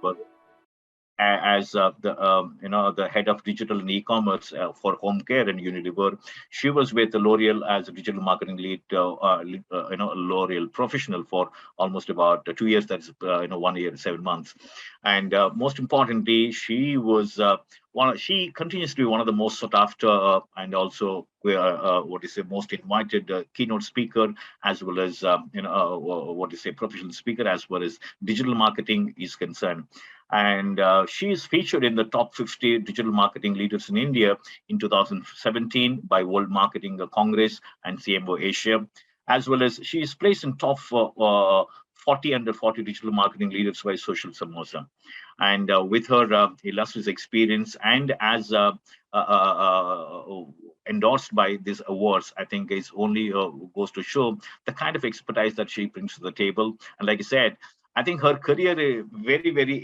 Unilever as the head of digital and e-commerce for home care in Unilever. She was with L'Oreal as a digital marketing lead, L'Oreal professional for almost about 2 years. That's 1 year, 7 months, and most importantly, she was one. She continues to be one of the most sought after and also what is the most invited keynote speaker, as well as what is a professional speaker, as well as digital marketing is concerned. And she is featured in the top 50 digital marketing leaders in India in 2017 by World Marketing Congress and CMO Asia, as well as she is placed in top 40 under 40 digital marketing leaders by Social Samosa. And with her illustrious experience and as endorsed by these awards, I think is only goes to show the kind of expertise that she brings to the table. And like I said, I think her career, very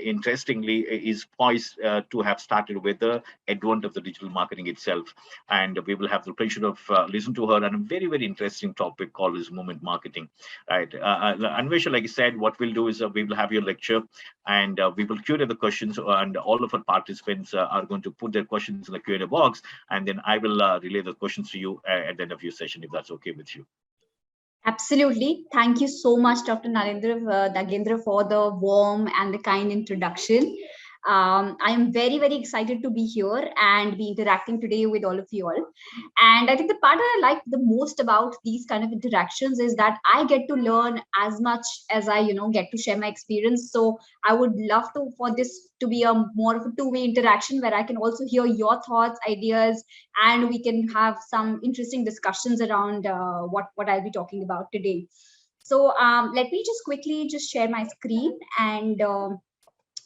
interestingly, is poised to have started with the advent of the digital marketing itself. And we will have the pleasure of listening to her on a very, very interesting topic called is moment marketing. Right. Anvesha, like I said, what we'll do is we will have your lecture and we will curate the questions, and all of our participants are going to put their questions in the Q&A box. And then I will relay the questions to you at the end of your session, if that's okay with you. Absolutely. Thank you so much, Dr. Nagendra, for the warm and the kind introduction. I am very, very excited to be here and be interacting today with all of you all. And I think the part that I like the most about these kind of interactions is that I get to learn as much as I, get to share my experience. So I would love for this to be a more of a two-way interaction where I can also hear your thoughts, ideas, and we can have some interesting discussions around what I'll be talking about today. So let me just quickly just share my screen and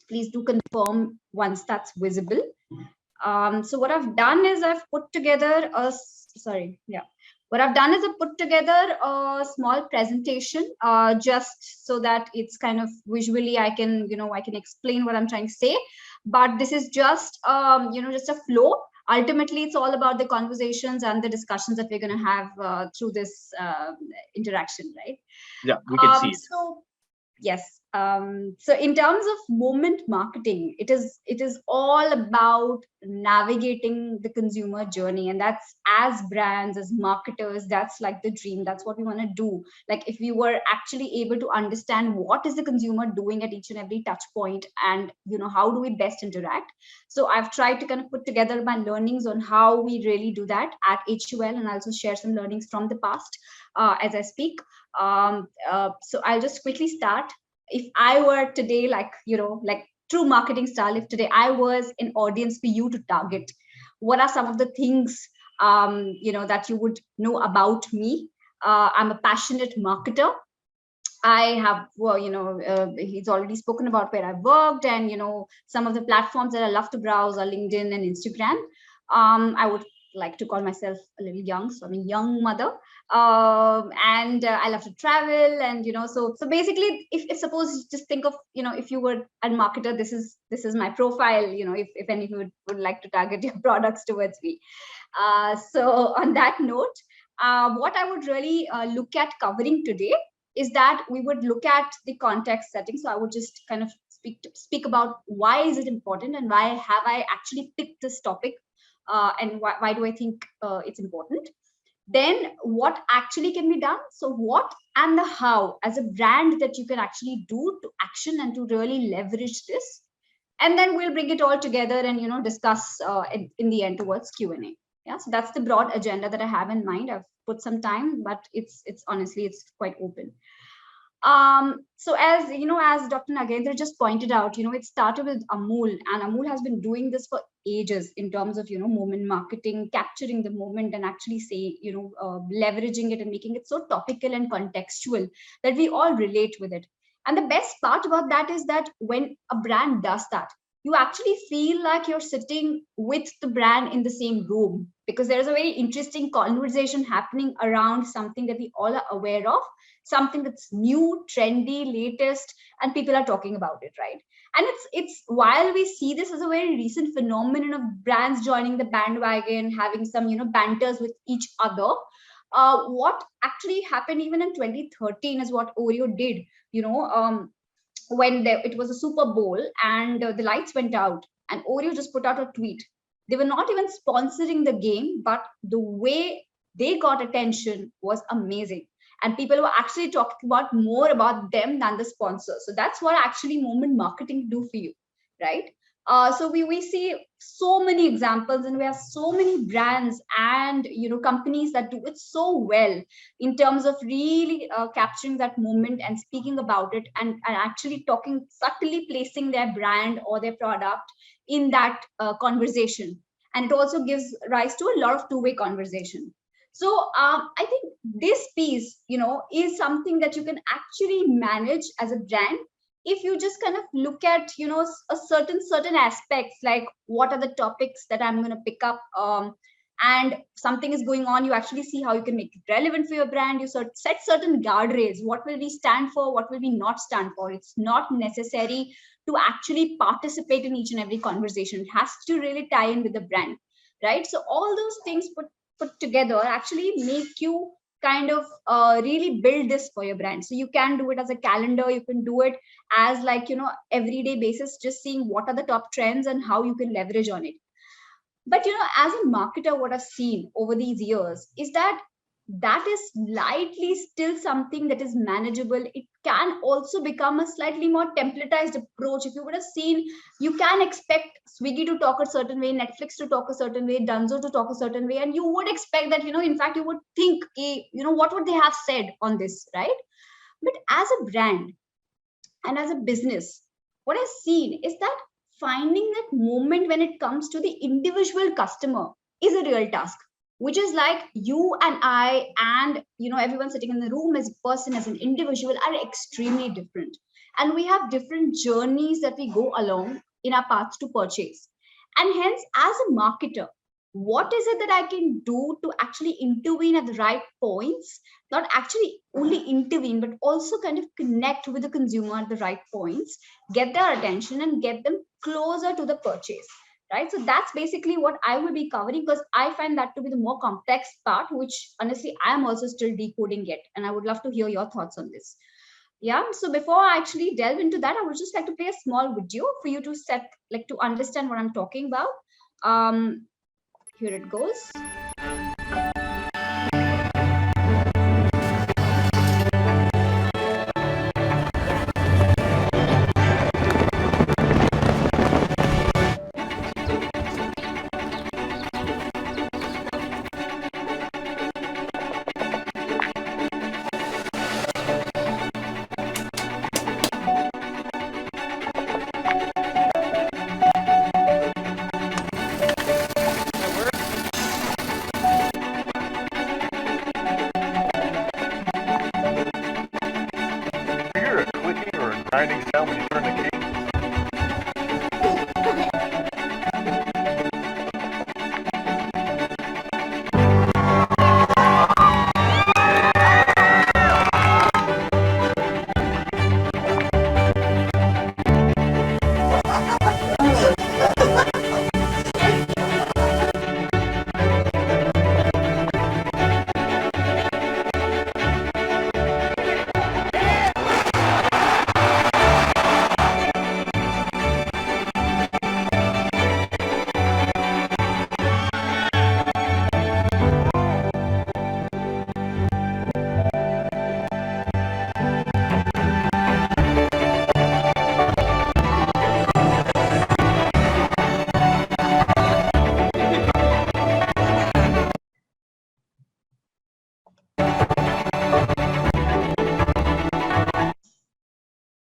please do confirm once that's visible. So what I've done is I've put together what I've done is I've put together a small presentation just so that it's kind of visually I can explain what I'm trying to say. But this is just just a flow. Ultimately, it's all about the conversations and the discussions that we're going to have through this interaction, right? Yeah, we can see it. So yes. So in terms of moment marketing, it is all about navigating the consumer journey, and that's as brands, as marketers, that's like the dream. That's what we want to do. Like if we were actually able to understand what is the consumer doing at each and every touch point, and how do we best interact. So I've tried to kind of put together my learnings on how we really do that at HUL, and also share some learnings from the past as I speak. So I'll just quickly start. If I were today, like true marketing style, if today I was an audience for you to target, what are some of the things that you would know about me? I'm a passionate marketer. I have, he's already spoken about where I've worked, and some of the platforms that I love to browse are LinkedIn and Instagram. I would like to call myself a little young, so I'm a young mother, and I love to travel, and so basically, if suppose just think of if you were a marketer, this is my profile. If any of you would like to target your products towards me. So on that note, what I would really look at covering today is that we would look at the context setting. So I would just kind of speak about why is it important and why have I actually picked this topic, and why do I think it's important. Then what actually can be done. So what and the how as a brand that you can actually do to action and to really leverage this. And then we'll bring it all together and discuss in the end towards Q&A. Yeah, so that's the broad agenda that I have in mind. I've put some time, but it's honestly it's quite open. So as Dr. Nagendra just pointed out, it started with Amul, and Amul has been doing this for ages in terms of moment marketing, capturing the moment, and actually leveraging it and making it so topical and contextual that we all relate with it. And the best part about that is that when a brand does that, you actually feel like you're sitting with the brand in the same room, because there's a very interesting conversation happening around something that we all are aware of, something that's new, trendy, latest, and people are talking about it, right? And it's while we see this as a very recent phenomenon of brands joining the bandwagon, having some banters with each other, what actually happened even in 2013 is what Oreo did. when it was a Super Bowl and the lights went out, and Oreo just put out a tweet. They were not even sponsoring the game, but the way they got attention was amazing. And people were actually talking about more about them than the sponsor. So that's what actually moment marketing do for you, right? So we see so many examples, and we have so many brands and companies that do it so well in terms of really capturing that moment and speaking about it, and actually talking, subtly placing their brand or their product in that conversation. And it also gives rise to a lot of two-way conversation. So I think this piece is something that you can actually manage as a brand if you just kind of look at a certain aspects, like what are the topics that I'm going to pick up, and something is going on, you actually see how you can make it relevant for your brand. You set certain guardrails, what will we stand for, what will we not stand for. It's not necessary to actually participate in each and every conversation. It has to really tie in with the brand, right? So all those things put together actually make you kind of really build this for your brand. So you can do it as a calendar, you can do it as like everyday basis, just seeing what are the top trends and how you can leverage on it. But as a marketer, what I've seen over these years is that that is slightly still something that is manageable. It can also become a slightly more templatized approach. If you would have seen, you can expect Swiggy to talk a certain way, Netflix to talk a certain way, Dunzo to talk a certain way, and you would expect that in fact you would think, what would they have said on this, right? But as a brand and as a business, what I've seen is that finding that moment when it comes to the individual customer is a real task, which is like you and I and everyone sitting in the room as a person, as an individual, are extremely different. And we have different journeys that we go along in our paths to purchase. And hence, as a marketer, what is it that I can do to actually intervene at the right points? Not actually only intervene, but also kind of connect with the consumer at the right points, get their attention, and get them closer to the purchase, right? So that's basically what I will be covering, because I find that to be the more complex part, which honestly I am also still decoding it, and I would love to hear your thoughts on this. Yeah, so before I actually delve into that, I would just like to play a small video for you to to understand what I'm talking about. Here it goes. Hear a clicking or a grinding sound when you turn the key?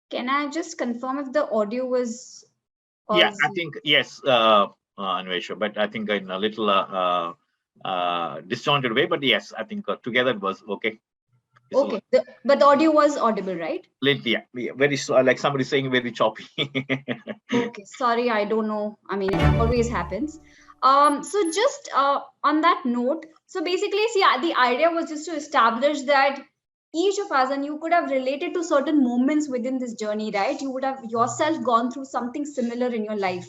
Can I just confirm if the audio was Yeah, I Aussie? think yes, Anvesha, but I think in a little disjointed way. But yes, I think together it was okay. It's Okay, but the audio was audible, right? little, yeah, very like somebody saying very choppy. Okay, sorry, I don't know. I mean, it always happens. So just on that note, so basically, see, the idea was just to establish that each of us, and you could have related to certain moments within this journey, right? You would have yourself gone through something similar in your life.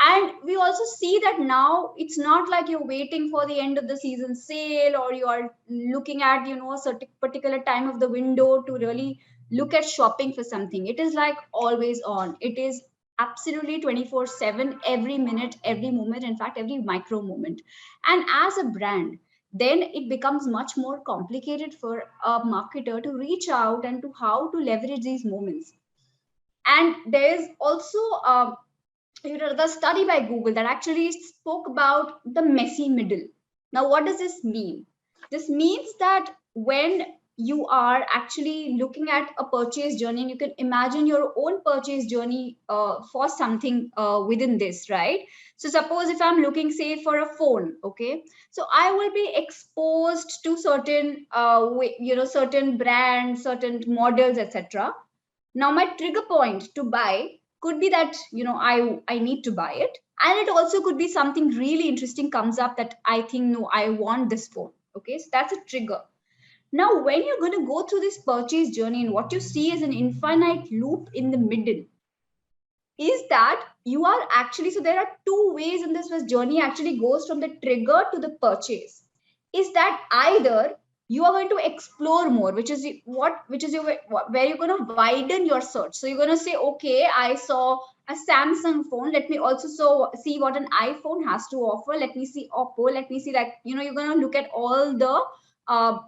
And we also see that now it's not like you're waiting for the end of the season sale, or you are looking at, a certain particular time of the window to really look at shopping for something. It is like always on. It is absolutely 24/7, every minute, every moment, in fact every micro moment. And as a brand, then it becomes much more complicated for a marketer to reach out and to how to leverage these moments. And there is also the study by Google that actually spoke about the messy middle. Now, what does this mean? This means that when you are actually looking at a purchase journey, and you can imagine your own purchase journey for something within this, right? So, suppose if I'm looking, say, for a phone, okay, so I will be exposed to certain, certain brands, certain models, etc. Now my trigger point to buy could be that, I need to buy it, and it also could be something really interesting comes up that I think, no, I want this phone. Okay, so that's a trigger. Now when you're going to go through this purchase journey, and what you see is an infinite loop in the middle, is that you are actually, so there are two ways in this journey actually goes from the trigger to the purchase. Is that either you are going to explore more, which is your where you're going to widen your search. So you're going to say, okay, I saw a Samsung phone, let me also see what an iPhone has to offer, let me see Oppo, let me see, like, you're going to look at all the uh,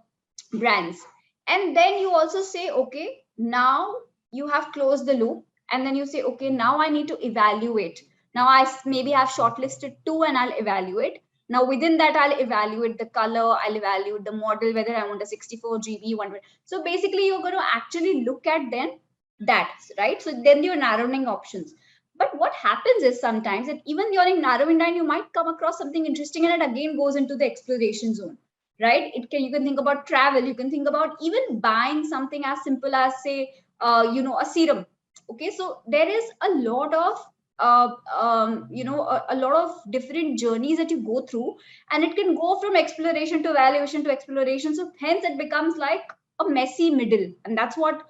brands. And then you also say, okay, now you have closed the loop, and then you say, okay, now I need to evaluate. Now maybe have shortlisted two, and I'll evaluate. Now within that, I'll evaluate the color, I'll evaluate the model, whether I want a 64 GB one. So basically you're going to actually look at then that, right? So then you're narrowing options. But what happens is sometimes that even during narrowing down, you might come across something interesting, and it again goes into the exploration zone, right? You can think about travel, you can think about even buying something as simple as, say, a serum. Okay, so there is a lot of a lot of different journeys that you go through, and it can go from exploration to evaluation to exploration. So hence it becomes like a messy middle, and that's what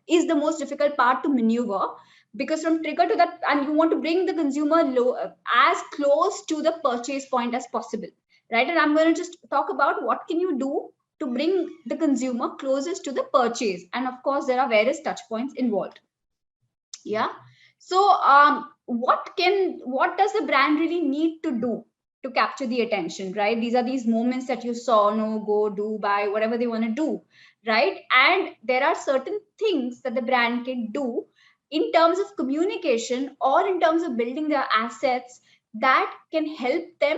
is the most difficult part to maneuver, because from trigger to that, and you want to bring the consumer as close to the purchase point as possible, right? And I'm going to just talk about what can you do to bring the consumer closest to the purchase. And of course there are various touch points involved. Yeah. So what does the brand really need to do to capture the attention, right? These are these moments that you saw, no, go, do, buy, whatever they want to do, right? And there are certain things that the brand can do in terms of communication, or in terms of building their assets, that can help them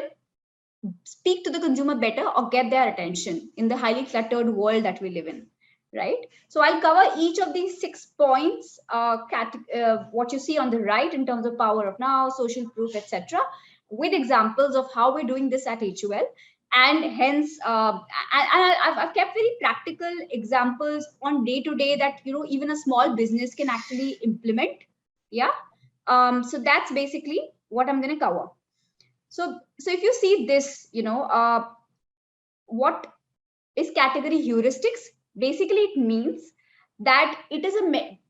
speak to the consumer better or get their attention in the highly cluttered world that we live in, right? So I'll cover each of these 6 points, what you see on the right in terms of power of now, social proof, etc., with examples of how we're doing this at HUL. And hence I've kept very practical examples on day to day that even a small business can actually implement. Yeah. So that's basically what I'm going to cover. So if you see this, what is category heuristics? Basically it means that it is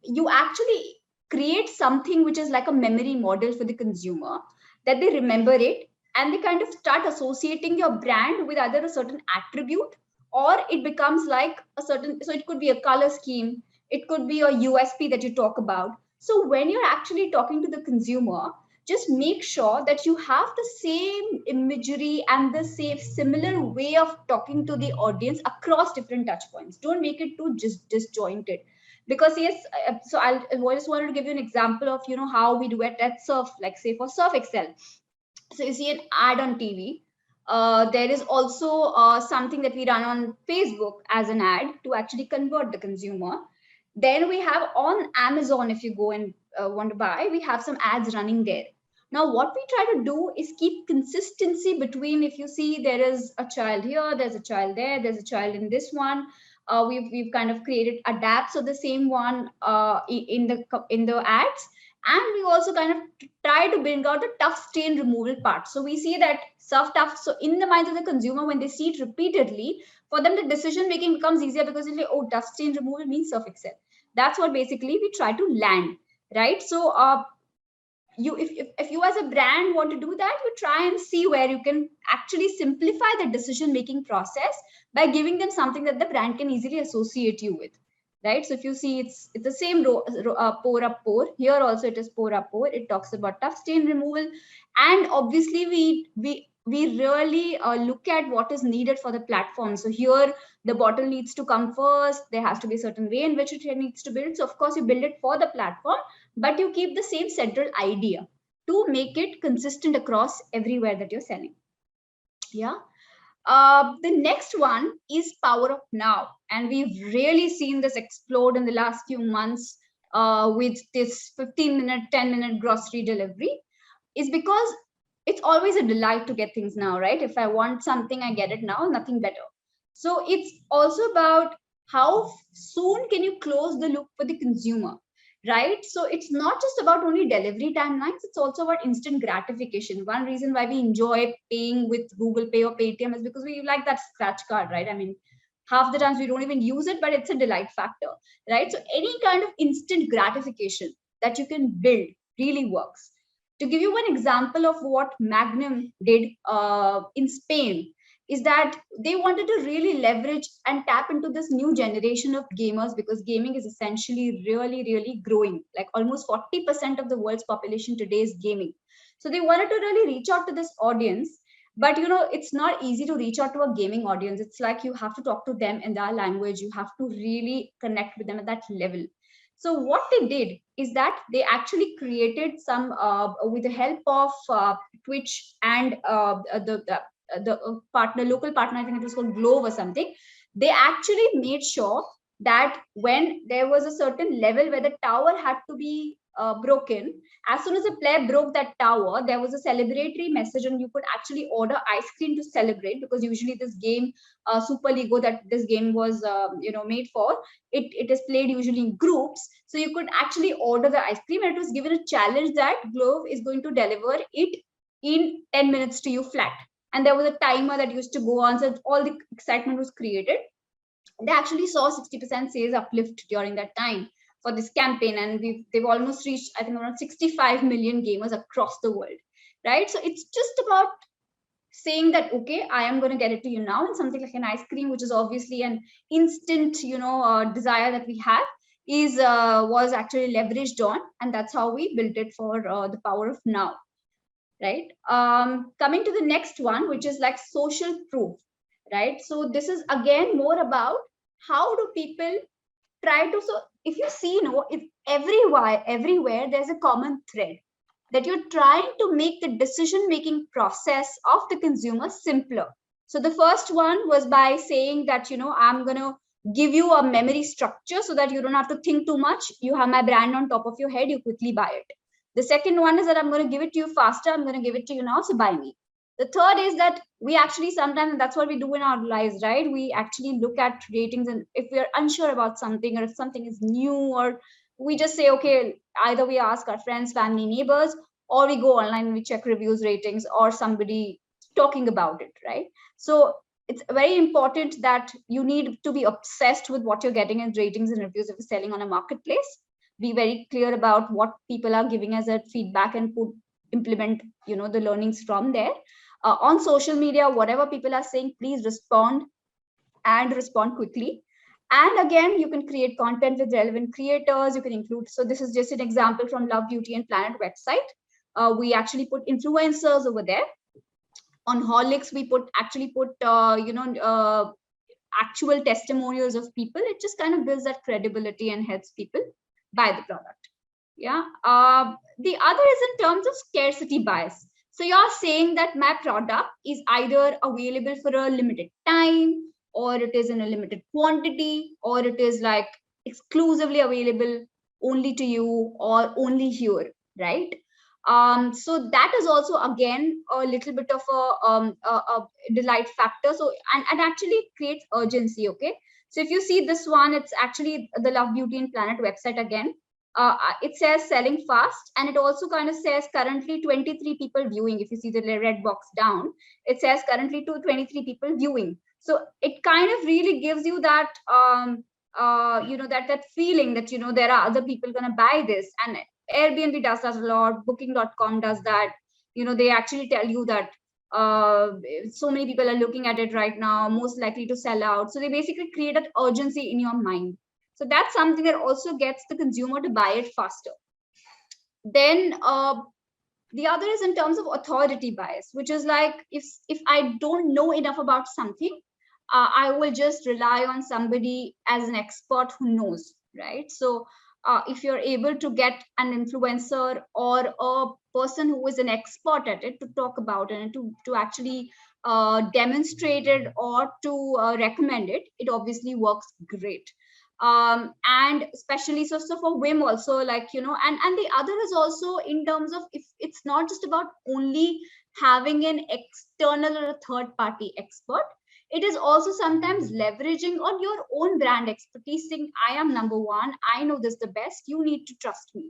you actually create something which is like a memory model for the consumer, that they remember it, and they kind of start associating your brand with either a certain attribute, or it becomes like a certain, so it could be a color scheme, it could be a USP that you talk about. So when you're actually talking to the consumer, just make sure that you have the same imagery and the same similar way of talking to the audience across different touch points. Don't make it too just disjointed, because yes, so I just wanted to give you an example of how we do it at Surf, like say for Surf Excel. So you see an ad on TV. There is also something that we run on Facebook as an ad to actually convert the consumer. Then we have on Amazon, if you go and want to buy, we have some ads running there. Now, what we try to do is keep consistency between, if you see there is a child here, there's a child there, there's a child in this one. We've kind of created adapts of the same one in the ads, and we also kind of try to bring out the tough stain removal part. So we see that tough. So in the minds of the consumer, when they see it repeatedly for them the decision making becomes easier because it's like, oh, dust stain removal means Surf Excel. That's what basically we try to land, right? So you if you as a brand want to do that, you try and see where you can actually simplify the decision making process by giving them something that the brand can easily associate you with, right? So if you see, it's the same pour up pour here, also it is pour up pour. It talks about tough stain removal, and obviously we really look at what is needed for the platform. So here the bottle needs to come first, there has to be a certain way in which it needs to build. So of course you build it for the platform, but you keep the same central idea to make it consistent across everywhere that you're selling. Yeah. The next one is power of now, and we've really seen this explode in the last few months with this 15-minute, 10-minute grocery delivery. Is because it's always a delight to get things now, right? If I want something, I get it now, nothing better. So it's also about how soon can you close the loop for the consumer, right? So it's not just about only delivery timelines, it's also about instant gratification. One reason why we enjoy paying with Google Pay or Paytm is because we like that scratch card, right? I mean, half the times we don't even use it, but it's a delight factor, right? So any kind of instant gratification that you can build really works. To give you one example of what Magnum did in Spain, is that they wanted to really leverage and tap into this new generation of gamers, because gaming is essentially really, really growing. Like almost 40% of the world's population today is gaming. So they wanted to really reach out to this audience. But it's not easy to reach out to a gaming audience. It's like you have to talk to them in their language. You have to really connect with them at that level. So what they did is that they actually created some with the help of Twitch and the partner, local partner, I think it was called Glove or something. They actually made sure that when there was a certain level where the tower had to be broken, as soon as the player broke that tower, there was a celebratory message, and you could actually order ice cream to celebrate, because usually this game, Super Lego, that this game was made for, it is played usually in groups. So you could actually order the ice cream, and it was given a challenge that Glove is going to deliver it in 10 minutes to you flat. And there was a timer that used to go on, so all the excitement was created. They actually saw 60% sales uplift during that time for this campaign, and they've almost reached, I think, around 65 million gamers across the world, right? So it's just about saying that, okay, I am going to get it to you now, and something like an ice cream, which is obviously an instant desire that we have, is was actually leveraged on, and that's how we built it for the power of now, right? Coming to the next one, which is like social proof, right? So this is again more about how do people try to, so if you see, if everywhere there's a common thread, that you're trying to make the decision making process of the consumer simpler. So the first one was by saying that, I'm going to give you a memory structure so that you don't have to think too much. You have my brand on top of your head, you quickly buy it. The second one is that I'm going to give it to you faster, I'm going to give it to you now, so buy me. The third is that we actually sometimes, that's what we do in our lives, right? We actually look at ratings, and if we are unsure about something, or if something is new, or we just say, okay, either we ask our friends, family, neighbors, or we go online and we check reviews, ratings, or somebody talking about it, right? So it's very important that you need to be obsessed with what you're getting in ratings and reviews if you're selling on a marketplace. Be very clear about what people are giving as a feedback, and implement the learnings from there. On social media, whatever people are saying, please respond, and respond quickly. And again, you can create content with relevant creators. You can include, so this is just an example from Love, Beauty and Planet website. We actually put influencers over there. On Horlicks, we actually put actual testimonials of people. It just kind of builds that credibility and helps people buy the product. Yeah. The other is in terms of scarcity bias. So you're saying that my product is either available for a limited time, or it is in a limited quantity, or it is like exclusively available only to you, or only here, right? So that is also again a little bit of a delight factor. So and actually creates urgency. Okay. So if you see this one, it's actually the Love, Beauty and Planet website again. It says selling fast, and it also kind of says currently 23 people viewing. If you see the red box down, it says currently 23 people viewing. So it kind of really gives you that that feeling that there are other people going to buy this. And Airbnb does that a lot, booking.com does that. They actually tell you that so many people are looking at it right now, most likely to sell out. So they basically create that urgency in your mind. So that's something that also gets the consumer to buy it faster. Then the other is in terms of authority bias, which is like, if I don't know enough about something, I will just rely on somebody as an expert who knows, right? So if you're able to get an influencer or a person who is an expert at it to talk about it and to actually demonstrate it or to recommend it, it obviously works great. And especially so for WIM also, like and the other is also in terms of, if it's not just about only having an external or a third party expert, it is also sometimes leveraging on your own brand expertise, saying I am number one, I know this the best, you need to trust me,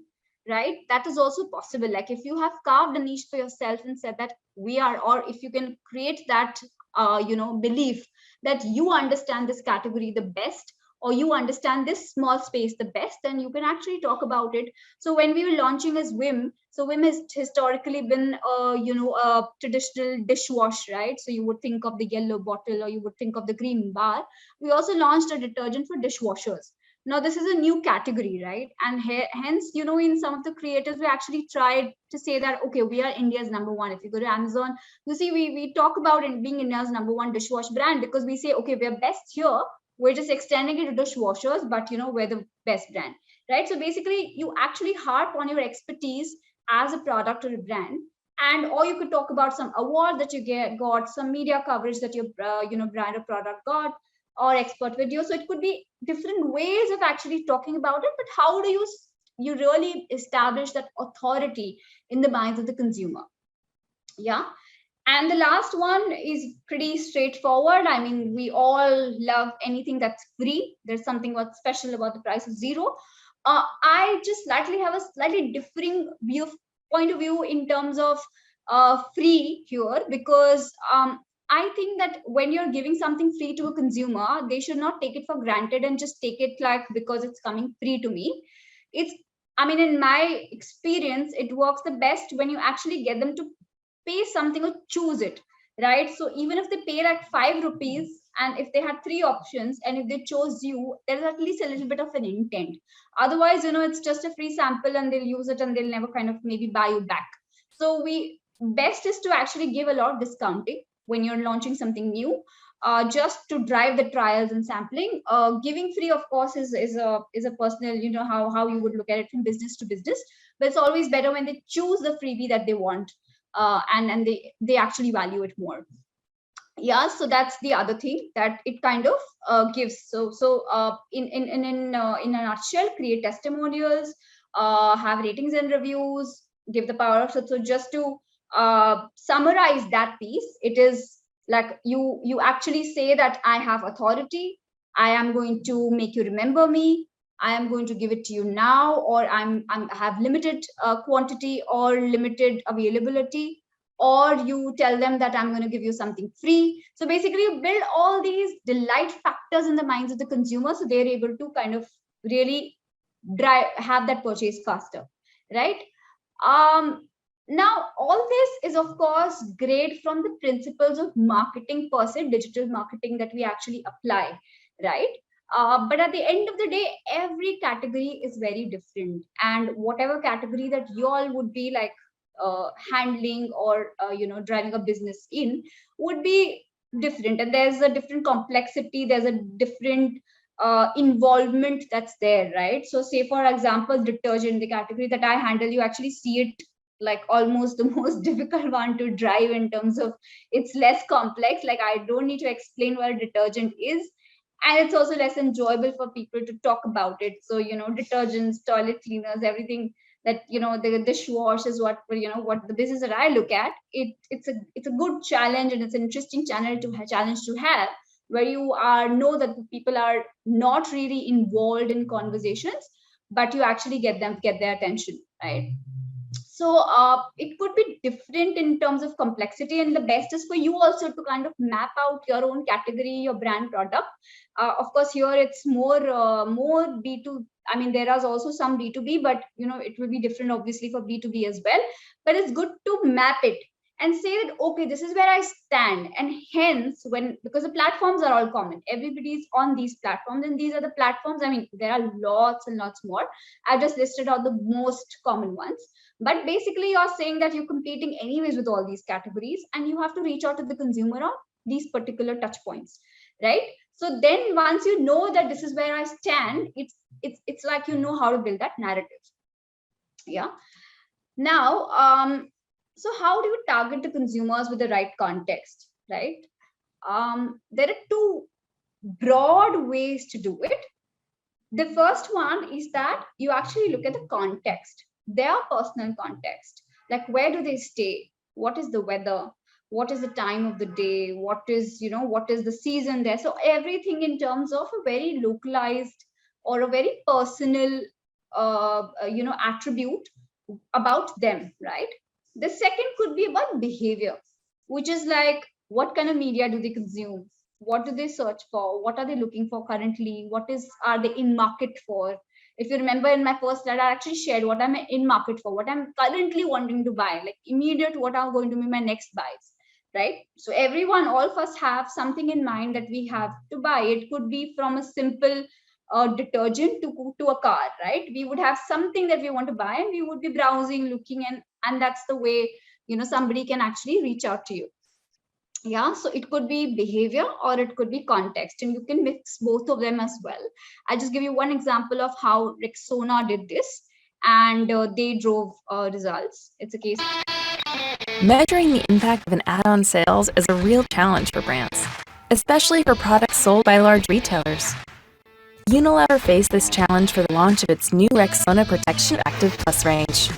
right? That is also possible. Like if you have carved a niche for yourself and said that we are, or if you can create that belief that you understand this category the best, or you understand this small space the best, then you can actually talk about it. So when we were launching as WIM, so WIM has historically been a traditional dishwash, right? So you would think of the yellow bottle or you would think of the green bar. We also launched a detergent for dishwashers. Now this is a new category, right? And hence, in some of the creators, we actually tried to say that, okay, we are India's number one. If you go to Amazon, you see we talk about it being India's number one dishwash brand, because we say, okay, we are best here, we're just extending it to dishwashers, but we're the best brand, right? So basically you actually harp on your expertise as a product or a brand. And or you could talk about some award that you got, some media coverage that your brand or product got, or expert video. So it could be different ways of actually talking about it, but how do you really establish that authority in the minds of the consumer? Yeah. And the last one is pretty straightforward. I mean, we all love anything that's free. There's something what's special about the price of zero. I just slightly have a slightly differing point of view in terms of free here, because I think that when you're giving something free to a consumer, they should not take it for granted and just take it like because it's coming free to me. It's, I mean, in my experience, it works the best when you actually get them to pay something or choose it, right? So even if they pay like 5 rupees, and if they had three options and if they chose you, there's at least a little bit of an intent. Otherwise, it's just a free sample and they'll use it and they'll never kind of maybe buy you back. So we best is to actually give a lot of discounting when you're launching something new, just to drive the trials and sampling. Giving free, of course, is a personal, how you would look at it from business to business. But it's always better when they choose the freebie that they want, and they actually value it more. Yeah, so that's the other thing that it kind of gives. In a nutshell, create testimonials, have ratings and reviews, give the power of, so just to summarize that piece, it is like you actually say that I have authority, I am going to make you remember me, I am going to give it to you now, or I have limited quantity or limited availability, or you tell them that I'm going to give you something free. So basically you build all these delight factors in the minds of the consumer, so they're able to kind of really have that purchase faster, right? Now all this is of course great from the principles of marketing per se, digital marketing that we actually apply, right? But at the end of the day, every category is very different, and whatever category that you all would be like handling or driving a business in would be different, and there's a different complexity, there's a different involvement that's there, right? So say for example, detergent, the category that I handle, you actually see it like almost the most difficult one to drive in terms of it's less complex. Like I don't need to explain what a detergent is, and it's also less enjoyable for people to talk about it. So detergents, toilet cleaners, everything that the dishwash is what what the business that I look at. It's a good challenge, and it's an interesting challenge to have, where you are know that the people are not really involved in conversations, but you actually get their attention, right? So it could be different in terms of complexity, and the best is for you also to kind of map out your own category, your brand, product. Of course, here it's more B2. I mean, there is also some B2B, but it will be different obviously for B2B as well. But it's good to map it and say that, okay, this is where I stand, and hence because the platforms are all common, everybody's on these platforms, and these are the platforms. I mean, there are lots and lots more. I've just listed out the most common ones, but basically you're saying that you're competing anyways with all these categories, and you have to reach out to the consumer on these particular touch points, right? So then once you know that this is where I stand, it's like how to build that narrative. Yeah. Now, so how do you target the consumers with the right context, right? There are two broad ways to do it. The first one is that you actually look at the context, their personal context, like where do they stay, what is the weather, what is the time of the day, what is the season there. So everything in terms of a very localized or a very personal attribute about them, right? The second could be about behavior, which is like what kind of media do they consume, what do they search for, what are they looking for currently, are they in market for. If you remember in my first slide, I actually shared what I'm in market for, what I'm currently wanting to buy, like immediate, what are going to be my next buys, right? So everyone, all of us have something in mind that we have to buy. It could be from a simple detergent to a car, right? We would have something that we want to buy, and we would be browsing, looking, and that's the way somebody can actually reach out to you. Yeah, so it could be behavior or it could be context, and you can mix both of them as well. I just give you one example of how Rexona did this, and they drove results. It's a case. Measuring the impact of an ad on sales is a real challenge for brands, especially for products sold by large retailers. Unilever faced this challenge for the launch of its new Rexona Protection Active Plus range.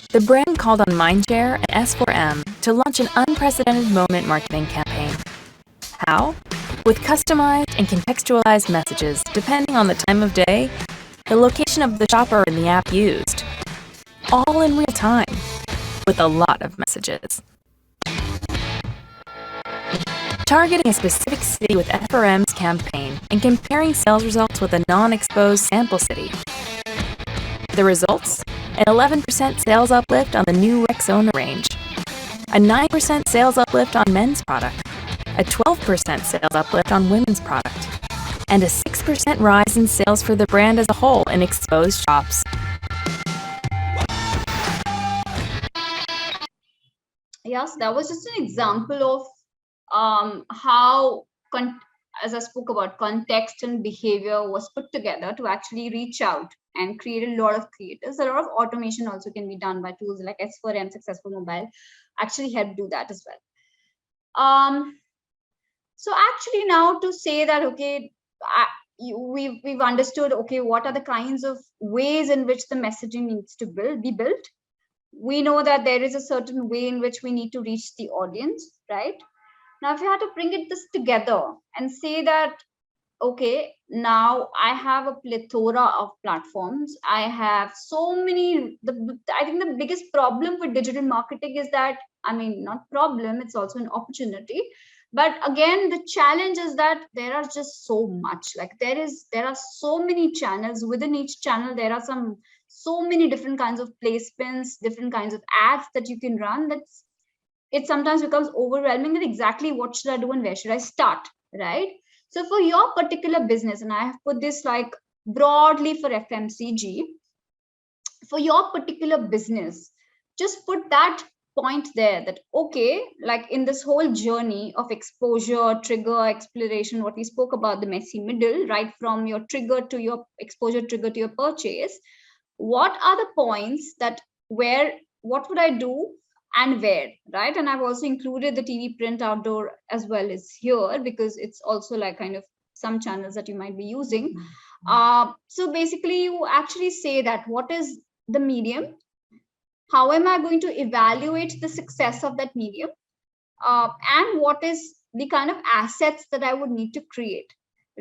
The brand called on Mindshare and S4M to launch an unprecedented moment marketing campaign. How? With customized and contextualized messages depending on the time of day, the location of the shopper and the app used. All in real time, with a lot of messages. Targeting a specific city with S4M's campaign and comparing sales results with a non-exposed sample city. The results? An 11% sales uplift on the new Rexona range, a 9% sales uplift on men's product, a 12% sales uplift on women's product, and a 6% rise in sales for the brand as a whole in exposed shops. Yes, that was just an example of how, as I spoke about, context and behavior was put together to actually reach out and create a lot of creators. A lot of automation also can be done by tools like S4M, Successful Mobile, actually help do that as well. So actually now to say that, okay, we've understood, okay, what are the kinds of ways in which the messaging needs to be built. We know that there is a certain way in which we need to reach the audience, right? Now, if you had to bring this together and say that, okay, now I have a plethora of platforms. I have so many. I think the biggest problem with digital marketing is that, I mean, not problem, it's also an opportunity. But again, the challenge is that there are just so much. Like there are so many channels. Within each channel, there are so many different kinds of placements, different kinds of ads that you can run. It sometimes becomes overwhelming that exactly what should I do and where should I start, right? So for your particular business, and I have put this like broadly for FMCG, for your particular business, just put that point there that, okay, like in this whole journey of exposure, trigger, exploration, what we spoke about, the messy middle, right from your trigger to your exposure, trigger to your purchase, what are the points that what would I do and where, right? And I've also included the TV, print, outdoor as well as here, because it's also like kind of some channels that you might be using. So basically you actually say that what is the medium, how am I going to evaluate the success of that medium, and what is the kind of assets that I would need to create.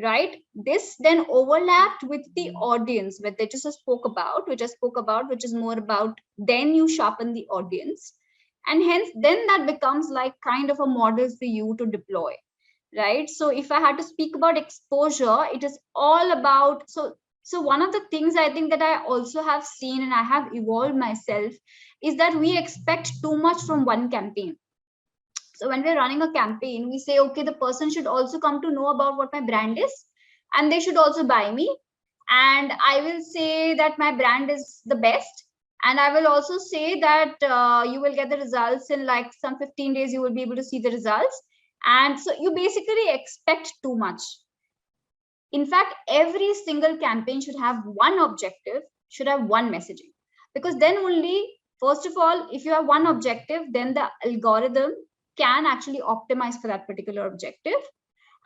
right? This then overlapped with the audience, which I just spoke about, which is more about then you sharpen the audience. And hence, then that becomes like kind of a model for you to deploy, right? So if I had to speak about exposure, it is all about, so one of the things I think that I also have seen and I have evolved myself is that we expect too much from one campaign. So when we're running a campaign, we say, okay, the person should also come to know about what my brand is, and they should also buy me. And I will say that my brand is the best. And I will also say that you will get the results in like some 15 days, you will be able to see the results. And so you basically expect too much. In fact, every single campaign should have one objective, should have one messaging. Because then only, first of all, if you have one objective, then the algorithm can actually optimize for that particular objective.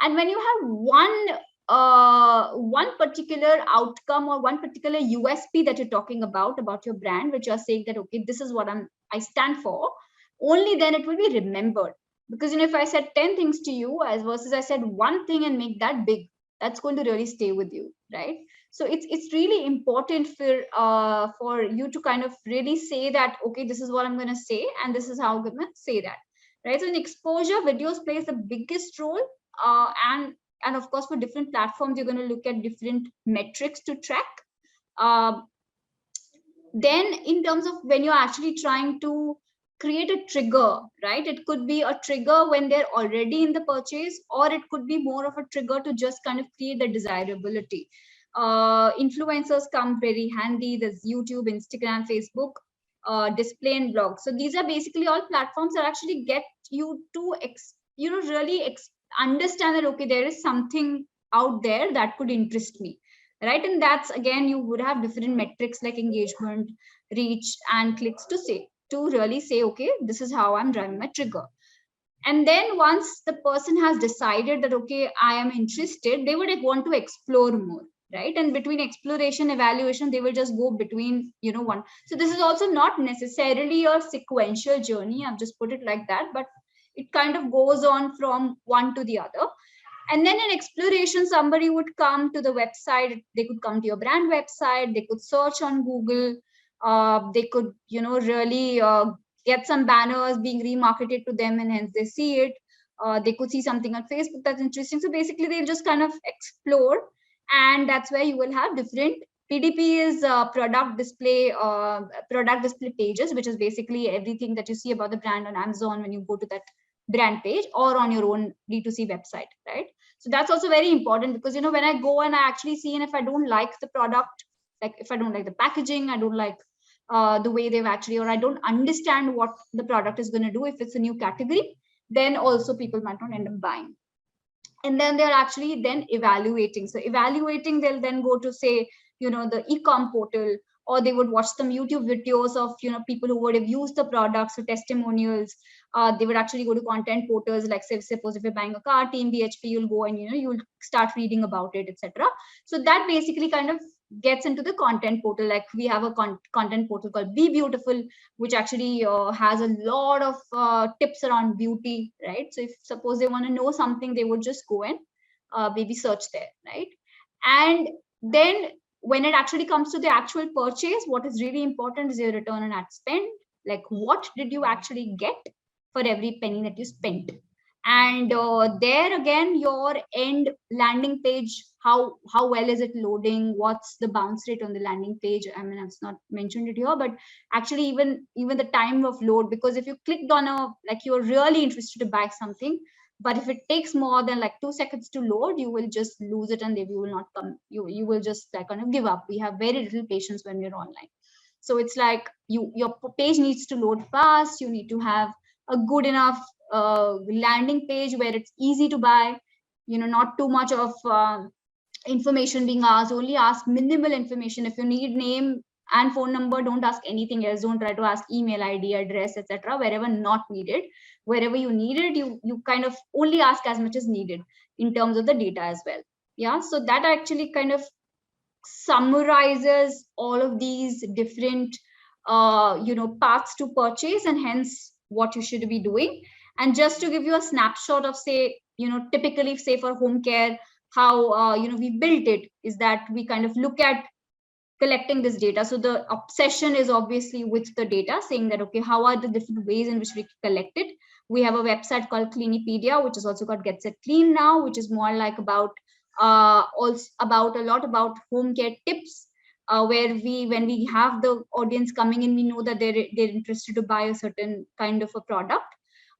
And when you have one particular outcome or one particular USP that you're talking about your brand, which you're saying that, okay, this is what I stand for, only then it will be remembered. Because if I said 10 things to you as versus I said one thing and make that big, that's going to really stay with you, right? So it's really important for you to kind of really say that, okay, this is what I'm going to say and this is how I'm going to say that, right? So in exposure, videos plays the biggest role, and of course for different platforms you're going to look at different metrics to track. uh, then in terms of when you're actually trying to create a trigger, right, it could be a trigger when they're already in the purchase, or it could be more of a trigger to just kind of create the desirability. Influencers come very handy. There's YouTube, Instagram, Facebook, display and blog. So these are basically all platforms that actually get you to really understand that, okay, there is something out there that could interest me, right? And that's, again, you would have different metrics like engagement, reach and clicks to really say, okay, this is how I'm driving my trigger. And then once the person has decided that, okay, I am interested, they would want to explore more, right? And between exploration, evaluation, they will just go between one. So this is also not necessarily a sequential journey, I've just put it like that, but it kind of goes on from one to the other. And then in exploration, somebody would come to the website, they could come to your brand website, they could search on Google, they could really get some banners being remarketed to them, and hence they see it. They could see something on Facebook that's interesting, so basically they'll just kind of explore. And that's where you will have different PDP is product display pages, which is basically everything that you see about the brand on Amazon when you go to that brand page or on your own D2C website, right? So that's also very important, because when I go and I actually see, and if I don't like the product, like if I don't like the packaging, I don't like the way they've actually, or I don't understand what the product is going to do, if it's a new category, then also people might not end up buying. And then they're actually then evaluating. So evaluating, they'll then go to, say, the e-com portal, or they would watch some YouTube videos of people who would have used the products, so testimonials. They would actually go to content portals, like suppose if you're buying a car, Team BHP, you'll go and you'll start reading about it, etc. So that basically kind of gets into the content portal. Like we have a content portal called Be Beautiful, which actually has a lot of tips around beauty, right? So if suppose they want to know something, they would just go and maybe search there, right? And then when it actually comes to the actual purchase, what is really important is your return on ad spend. Like, what did you actually get for every penny that you spent? And there again, your end landing page, how well is it loading? What's the bounce rate on the landing page? I mean, I've not mentioned it here, but actually even the time of load, because if you clicked on like you're really interested to buy something, but if it takes more than like 2 seconds to load, you will just lose it, and then you will not come. You will just like kind of give up. We have very little patience when we're online. So it's like your page needs to load fast. You need to have a good enough landing page where it's easy to buy. Not too much of information being asked. Only ask minimal information. If you need name and phone number, don't ask anything else. Don't try to ask email ID, address, etc. Wherever not needed. Wherever you need it, you kind of only ask as much as needed in terms of the data as well. Yeah, so that actually kind of summarizes all of these different paths to purchase, and hence what you should be doing. And just to give you a snapshot of, say, typically, say for home care, how we built it is that we kind of look at collecting this data. So the obsession is obviously with the data, saying that, okay, how are the different ways in which we collect it? We have a website called Cleanipedia, which is also called Get Set Clean now, which is more like about also about a lot about home care tips, where when we have the audience coming in, we know that they're interested to buy a certain kind of a product.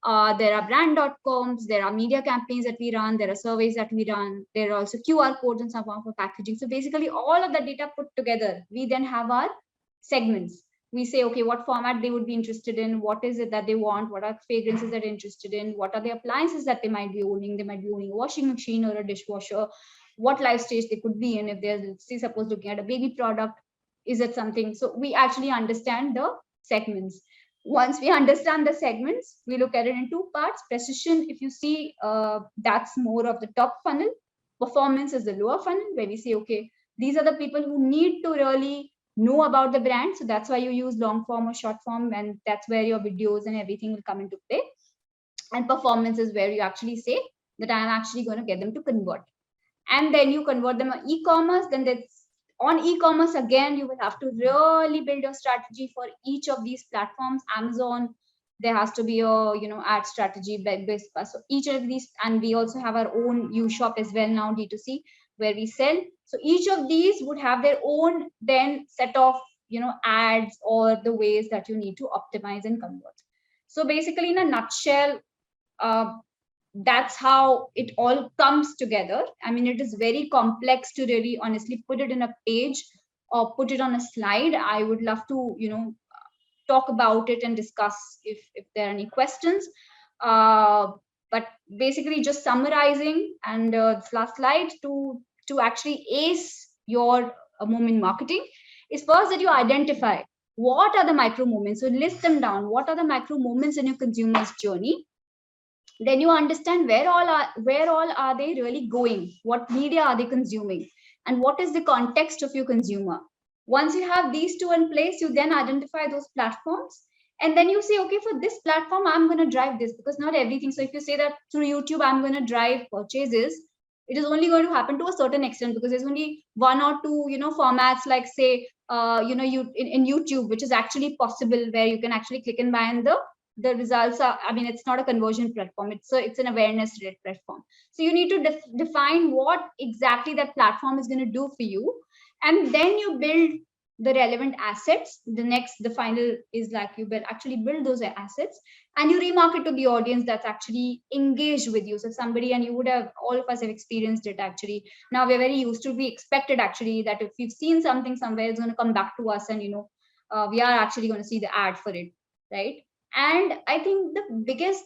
There are brand.coms, there are media campaigns that we run, there are surveys that we run, there are also QR codes and some of our packaging. So basically all of the data put together, we then have our segments. We say, okay, what format they would be interested in, what is it that they want, what are fragrances that they're interested in, what are the appliances that they might be owning. They might be owning a washing machine or a dishwasher, what life stage they could be in. If they're, say, suppose looking at a baby product, is it something? So we actually understand the segments. Once we understand the segments, we look at it in two parts. Precision, if you see, that's more of the top funnel. Performance is the lower funnel, where we say, okay, these are the people who need to really know about the brand. So that's why you use long form or short form, and that's where your videos and everything will come into play. And performance is where you actually say that I'm actually going to get them to convert. And then you convert them on e-commerce. Then that's on e-commerce, again, you will have to really build a strategy for each of these platforms. Amazon, there has to be a ad strategy based. So each of these, and we also have our own U-shop as well now, D2C, where we sell. So each of these would have their own then set of ads or the ways that you need to optimize and convert. So basically, in a nutshell, that's how it all comes together. I mean, it is very complex to really honestly put it in a page or put it on a slide. I would love to talk about it and discuss if there are any questions, but basically just summarizing, and last slide, to actually ace your moment marketing is first that you identify what are the micro moments. So list them down. What are the micro moments in your consumer's journey? Then you understand where all are they really going, what media are they consuming, and what is the context of your consumer. Once you have these two in place, you then identify those platforms, and then you say, okay, for this platform I'm going to drive this, because not everything. So if you say that through YouTube I'm going to drive purchases, it is only going to happen to a certain extent, because there's only one or two formats, like say you in YouTube, which is actually possible, where you can actually click and buy, and the results are, I mean, it's not a conversion platform, it's an awareness rate platform. So you need to define what exactly that platform is going to do for you, and then you build the relevant assets. The final is like you actually build those assets, and you remarket to the audience that's actually engaged with you. So somebody, and you would have, all of us have experienced it actually. Now we're very used to, we expected actually that if we've seen something somewhere, it's going to come back to us, and we are actually going to see the ad for it, right? And I think the biggest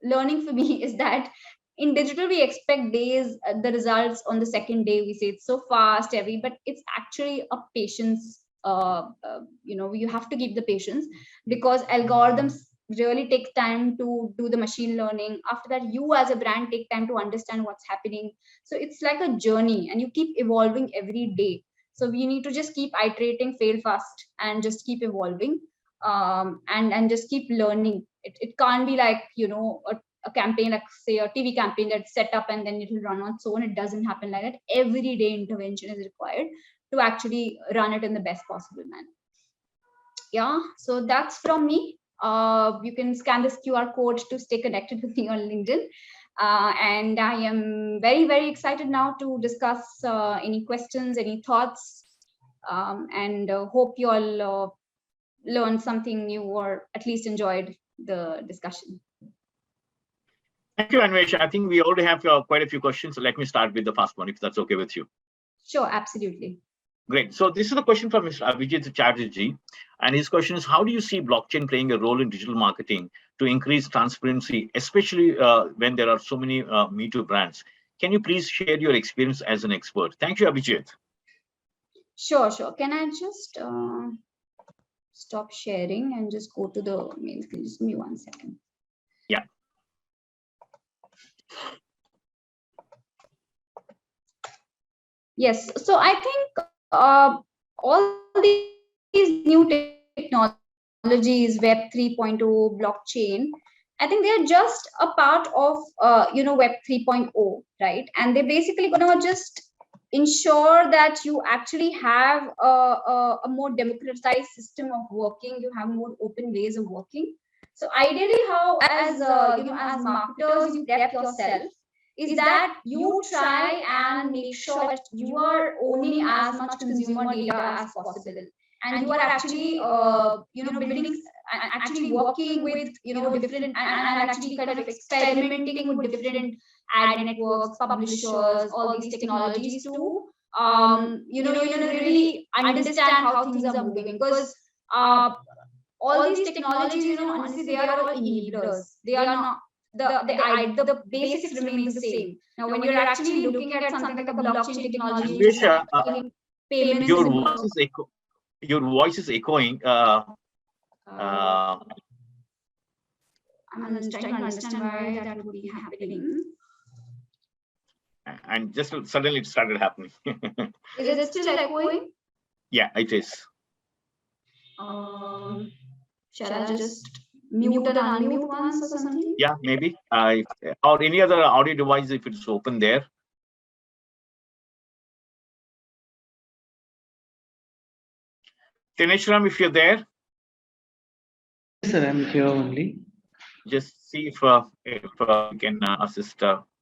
learning for me is that in digital we expect days, the results on the second day. We say it's so fast, but it's actually a patience. You have to keep the patience, because algorithms really take time to do the machine learning. After that, you as a brand take time to understand what's happening. So it's like a journey, and you keep evolving every day. So we need to just keep iterating, fail fast, and just keep evolving, and just keep learning. It can't be like a campaign, like say a TV campaign that's set up and then it will run on its own. It doesn't happen like that. Every day intervention is required to actually run it in the best possible manner. Yeah, so that's from me. You can scan this QR code to stay connected with me on LinkedIn. And I am very, very excited now to discuss any questions, any thoughts, and hope you all learned something new, or at least enjoyed the discussion. Thank you, Anvesha. I think we already have quite a few questions. So let me start with the first one, if that's okay with you. Sure, absolutely. Great. So this is a question from Mr. Abhijit Chatterjee, and his question is: how do you see blockchain playing a role in digital marketing to increase transparency, especially when there are so many Me Too brands? Can you please share your experience as an expert? Thank you, Abhijit. Sure. Can I just stop sharing and just go to the mail? Can you just give me 1 second? Yeah. Yes. So I think all these new technologies, Web 3.0, blockchain, I think they're just a part of Web 3.0, right? And they're basically gonna just ensure that you actually have a more democratized system of working. You have more open ways of working. So ideally, how as marketers you prep yourself is that you try and make sure that you are owning as much consumer data as possible, and you are actually building actually working with different and actually kind of experimenting with different ad networks, publishers, all these technologies to really understand how things are moving, because uh, all these technologies, honestly, they are all enablers. They are not the basics remain the same. Now when you're actually looking at something like a blockchain technology, which is Anvesha, payments your and voice is your voice is echoing. uh, I'm trying to understand why that would be happening. And just suddenly it started happening. Is it still echoing? Yeah, it is. Shall I just mute and unmute once or something? Yeah, maybe. Or any other audio device if it's open there. Tineshram, if you're there, Yes, sir, I'm here only. just see if you can assist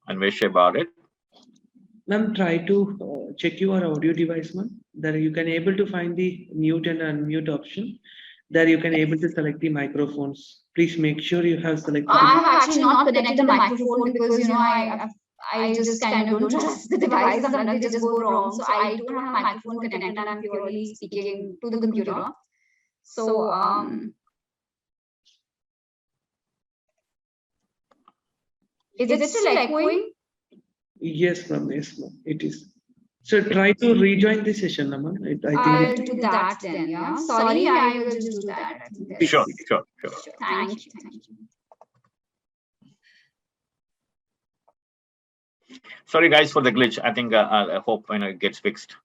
Anvesha about it. Ma'am, try to check your audio device, ma'am. There you can able to find the mute and unmute option. There you can able to select the microphones. Please make sure you have selected. I have actually not connected the microphone because I just kind of don't trust the device. Sometimes they just go wrong. So I don't have a microphone connected. I'm purely speaking to the computer. So is it still echoing? Yes, ma'am. Yes, ma'am. It is. So try to rejoin the session, ma'am. I think I'll do that then. Yeah. Sorry, I will just do that. I think Sure. Thank you. Thank you. Sorry, guys, for the glitch. I think I hope it gets fixed.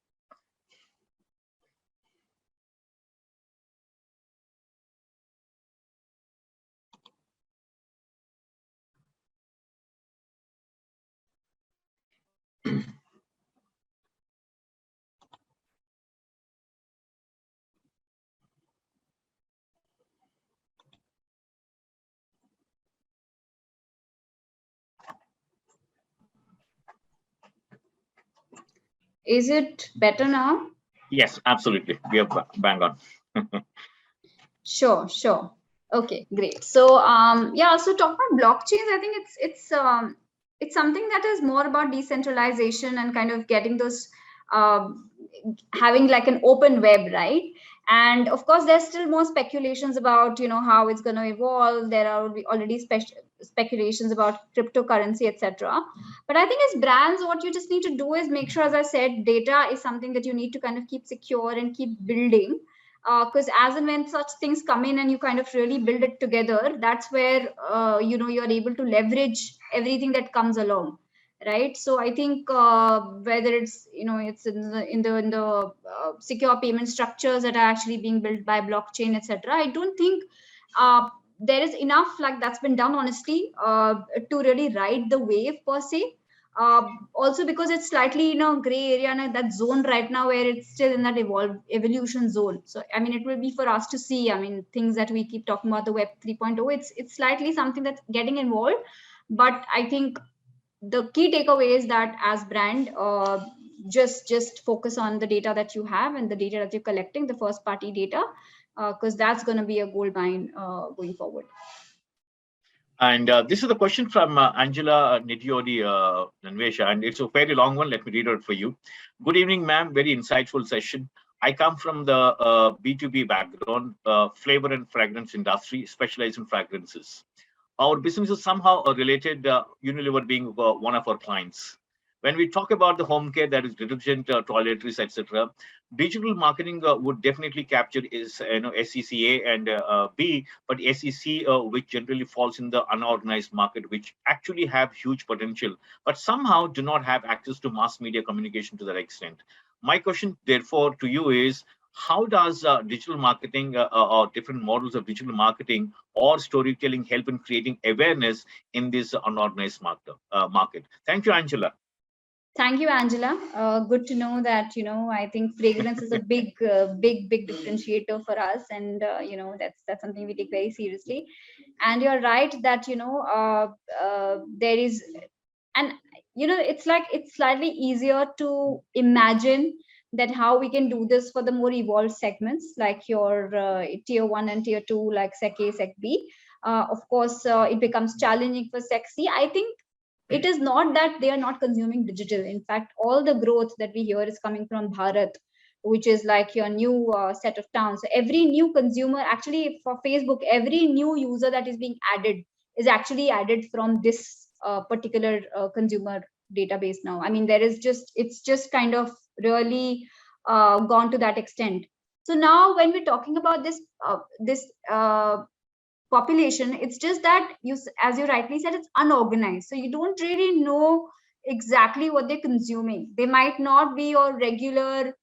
Is it better now? Yes, absolutely. We are bang on. Sure. Okay, great. So so talking about blockchains, I think it's something that is more about decentralization and kind of getting those having like an open web, right? And of course there's still more speculations about how it's going to evolve. There are already speculations about cryptocurrency, etc. But I think as brands, what you just need to do is make sure, as I said, data is something that you need to kind of keep secure and keep building, because as and when such things come in and you kind of really build it together, that's where you're able to leverage everything that comes along, right? So I think whether it's it's in the secure payment structures that are actually being built by blockchain, etc., I don't think there is enough like that's been done, honestly, to really ride the wave per se. Also because it's slightly gray area and that zone right now where it's still in that evolution zone. So I mean, it will be for us to see. I mean, things that we keep talking about, the web 3.0, it's slightly something that's getting involved. But I think the key takeaway is that as brand, just focus on the data that you have and the data that you're collecting, the first party data, because that's going to be a gold mine going forward. And this is the question from Angela Nidiodi Anvesha, and it's a fairly long one. Let me read it for you. Good evening, ma'am. Very insightful session. I come from the B2B background, flavor and fragrance industry, specialized in fragrances. Our business is somehow related, Unilever being one of our clients. When we talk about the home care, that is detergent, toiletries, etc., digital marketing would definitely capture is SECA and B, but SEC, which generally falls in the unorganized market, which actually have huge potential, but somehow do not have access to mass media communication to that extent. My question, therefore, to you is, how does digital marketing or different models of digital marketing or storytelling help in creating awareness in this unorganized market? Thank you, Angela. Thank you, Angela. Good to know that, I think fragrance is a big differentiator for us. And, that's something we take very seriously. And you're right that, there is, and, it's slightly easier to imagine that how we can do this for the more evolved segments, like your tier 1 and tier 2, like sec A, sec B. Of course, it becomes challenging for sec C. I think it is not that they are not consuming digital. In fact, all the growth that we hear is coming from Bharat, which is like your new set of towns. So every new consumer, actually for Facebook, every new user that is being added is actually added from this particular consumer database now. I mean, it's just kind of really gone to that extent. So now when we're talking about this population, it's just that as you rightly said, it's unorganized, so you don't really know exactly what they're consuming. They might not be your regular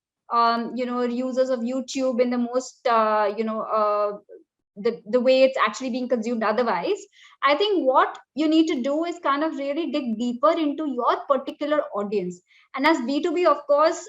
users of YouTube in the most the way it's actually being consumed otherwise. I think what you need to do is kind of really dig deeper into your particular audience. And as B2B, of course,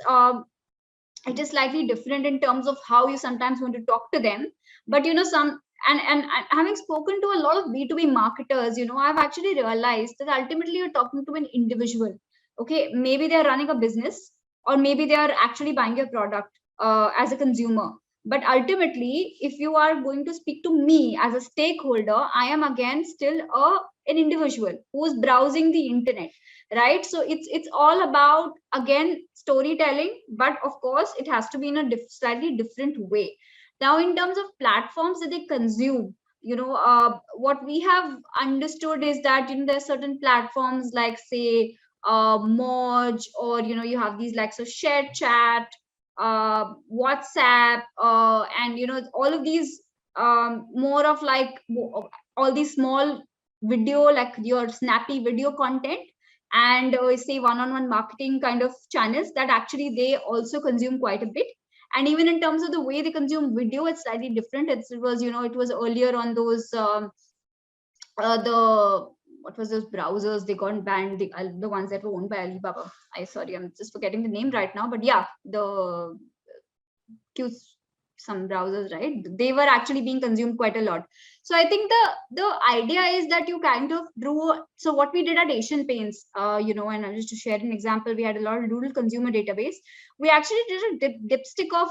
it is slightly different in terms of how you sometimes want to talk to them. But some, and having spoken to a lot of B2B marketers, I've actually realized that ultimately you're talking to an individual. Okay, maybe they're running a business, or maybe they are actually buying your product as a consumer. But ultimately, if you are going to speak to me as a stakeholder, I am again still an individual who is browsing the internet, right? So it's all about, again, storytelling, but of course it has to be in a slightly different way. Now, in terms of platforms that they consume, what we have understood is that there are certain platforms like, say, Moj, or you have these like, so Share Chat, WhatsApp, and all of these, more of like all these small video, like your snappy video content, and say one-on-one marketing kind of channels that actually they also consume quite a bit. And even in terms of the way they consume video, it's slightly different. It was earlier on those the what was those browsers, they got banned, the ones that were owned by Alibaba. I'm just forgetting the name right now, but yeah, the Q, some browsers, right? They were actually being consumed quite a lot. So I think the idea is that you kind of drew. So what we did at Asian Paints, and just to share an example, we had a lot of rural consumer database. We actually did a dipstick of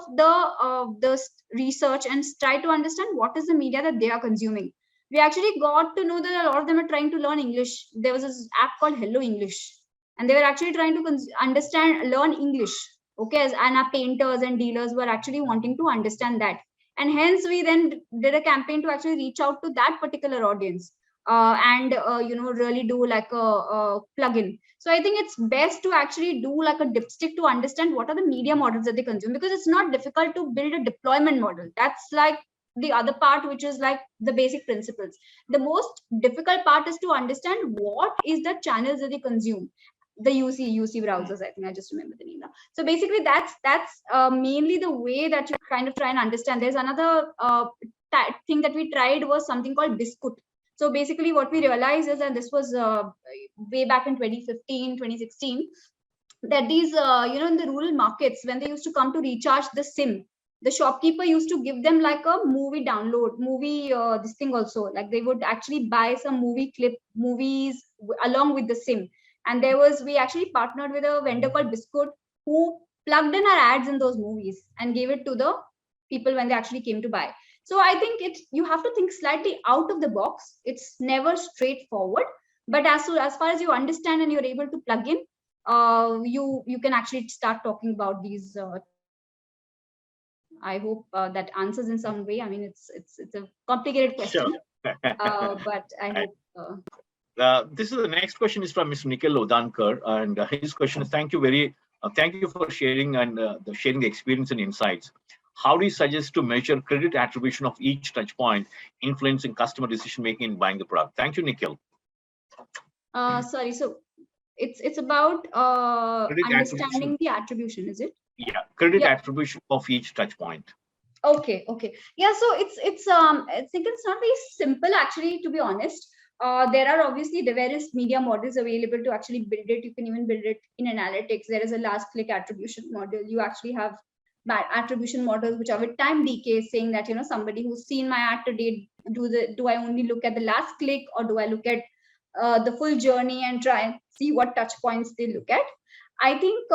the research and try to understand what is the media that they are consuming. We actually got to know that a lot of them are trying to learn English. There was this app called Hello English, and they were actually trying to learn English. Okay, and our painters and dealers were actually wanting to understand that. And hence we then did a campaign to actually reach out to that particular audience, and really do like a plug-in. So I think it's best to actually do like a dipstick to understand what are the media models that they consume, because it's not difficult to build a deployment model. That's like the other part, which is like the basic principles. The most difficult part is to understand what is the channels that they consume. The UC browsers, I think I just remember the name now. So basically that's mainly the way that you kind of try and understand. There's another thing that we tried, was something called Biscuit. So basically what we realized is, and this was way back in 2015 2016, that these in the rural markets, when they used to come to recharge the SIM, the shopkeeper used to give them like a movie this thing also, like they would actually buy some movies along with the SIM. And we actually partnered with a vendor called Biscuit, who plugged in our ads in those movies and gave it to the people when they actually came to buy. So I think you have to think slightly out of the box. It's never straightforward, but as far as you understand and you're able to plug in, you can actually start talking about these I hope that answers in some way. I mean, it's a complicated question, Sure. but I hope. This is the next question is from Mr. Nikhil Odankar, and his question is: thank you for sharing and sharing the experience and insights. How do you suggest to measure credit attribution of each touch point, influencing customer decision making in buying the product? Thank you, Nikhil. Sorry, so it's about understanding the attribution, is it? Yeah, credit Yeah. attribution of each touch point. Okay. Yeah. So I think it's not very simple actually, to be honest. There are obviously the various media models available to actually build it. You can even build it in analytics. There is a last click attribution model. You actually have attribution models which are with time decay, saying that somebody who's seen my ad today, do I only look at the last click, or do I look at the full journey and try and see what touch points they look at. I think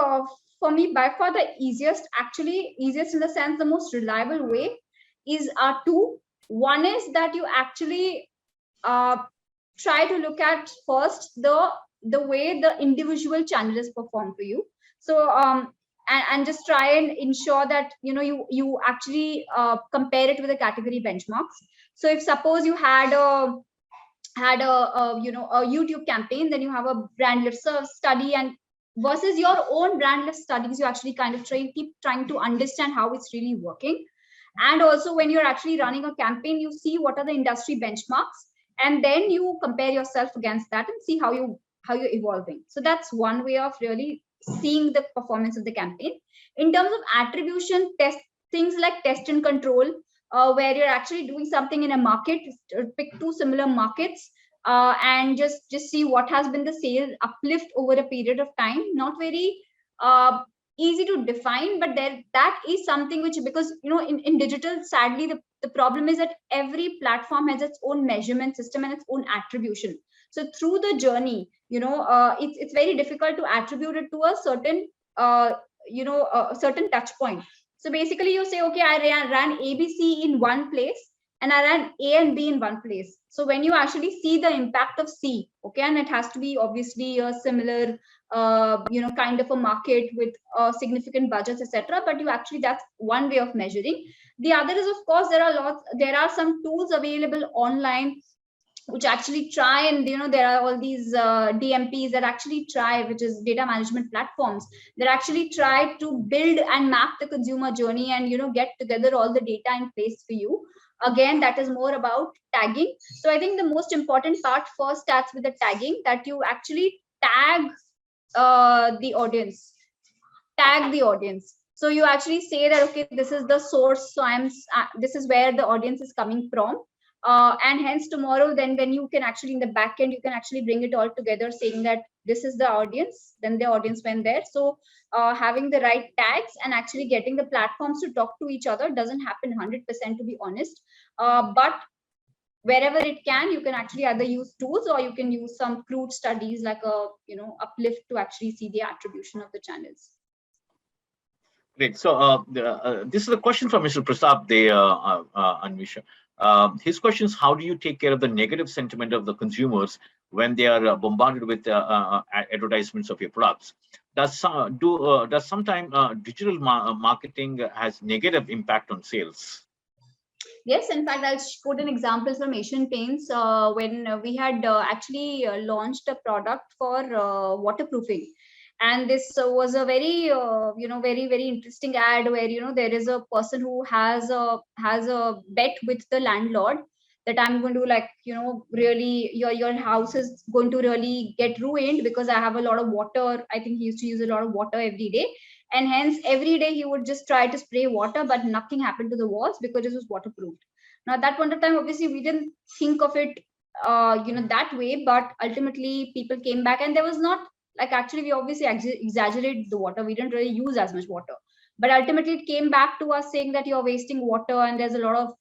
for me, by far the easiest in the sense, the most reliable way is two. One is that you actually uh, try to look at first the way the individual channel is performed for you. So and just try and ensure that you actually compare it with the category benchmarks. So if suppose you had a YouTube campaign, then you have a brand lift study, and versus your own brand lift studies, you actually kind of keep trying to understand how it's really working. And also when you're actually running a campaign, you see what are the industry benchmarks, and then you compare yourself against that and see how you're evolving. So that's one way of really seeing the performance of the campaign. In terms of attribution, things like test and control, where you're actually doing something in a market, pick two similar markets, and just see what has been the sales uplift over a period of time. Not very uh, easy to define, but that is something which, because in digital, sadly, the problem is that every platform has its own measurement system and its own attribution. So through the journey, it's very difficult to attribute it to a certain a certain touch point. So basically you say, okay, I ran ABC in one place and I ran A and B in one place. So when you actually see the impact of C, okay, and it has to be obviously a similar kind of a market with significant budgets, etc. But you actually, that's one way of measuring. The other is, of course, there are some tools available online which actually try, and there are all these DMPs that actually try, which is data management platforms, that actually try to build and map the consumer journey and get together all the data in place for you. Again, that is more about tagging. So I think the most important part first starts with the tagging, that you actually the audience tag the audience. So you actually say that, okay, this is the source, so this is where the audience is coming from, and hence tomorrow, then when you can actually in the back end, you can actually bring it all together, saying that this is the audience, then the audience went there. So having the right tags and actually getting the platforms to talk to each other doesn't happen 100%, to be honest, but wherever it can, you can actually either use tools or you can use some crude studies like a uplift to actually see the attribution of the channels. Great. So this is a question from Mr. Prasad, Anvesha. His question is, how do you take care of the negative sentiment of the consumers when they are bombarded with advertisements of your products? Does sometimes digital marketing has negative impact on sales? Yes, in fact, I'll quote an example from Asian Paints when we had actually launched a product for waterproofing. And this was a very, very, very interesting ad where, there is a person who has a bet with the landlord that I'm going to, like, really your house is going to really get ruined because I have a lot of water. I think he used to use a lot of water every day, and hence every day he would just try to spray water, but nothing happened to the walls because it was waterproofed. Now at that point of time, obviously we didn't think of it that way, but ultimately people came back, and there was not, like, actually we obviously exaggerated the water, we didn't really use as much water, but ultimately it came back to us saying that you're wasting water, and there's a lot of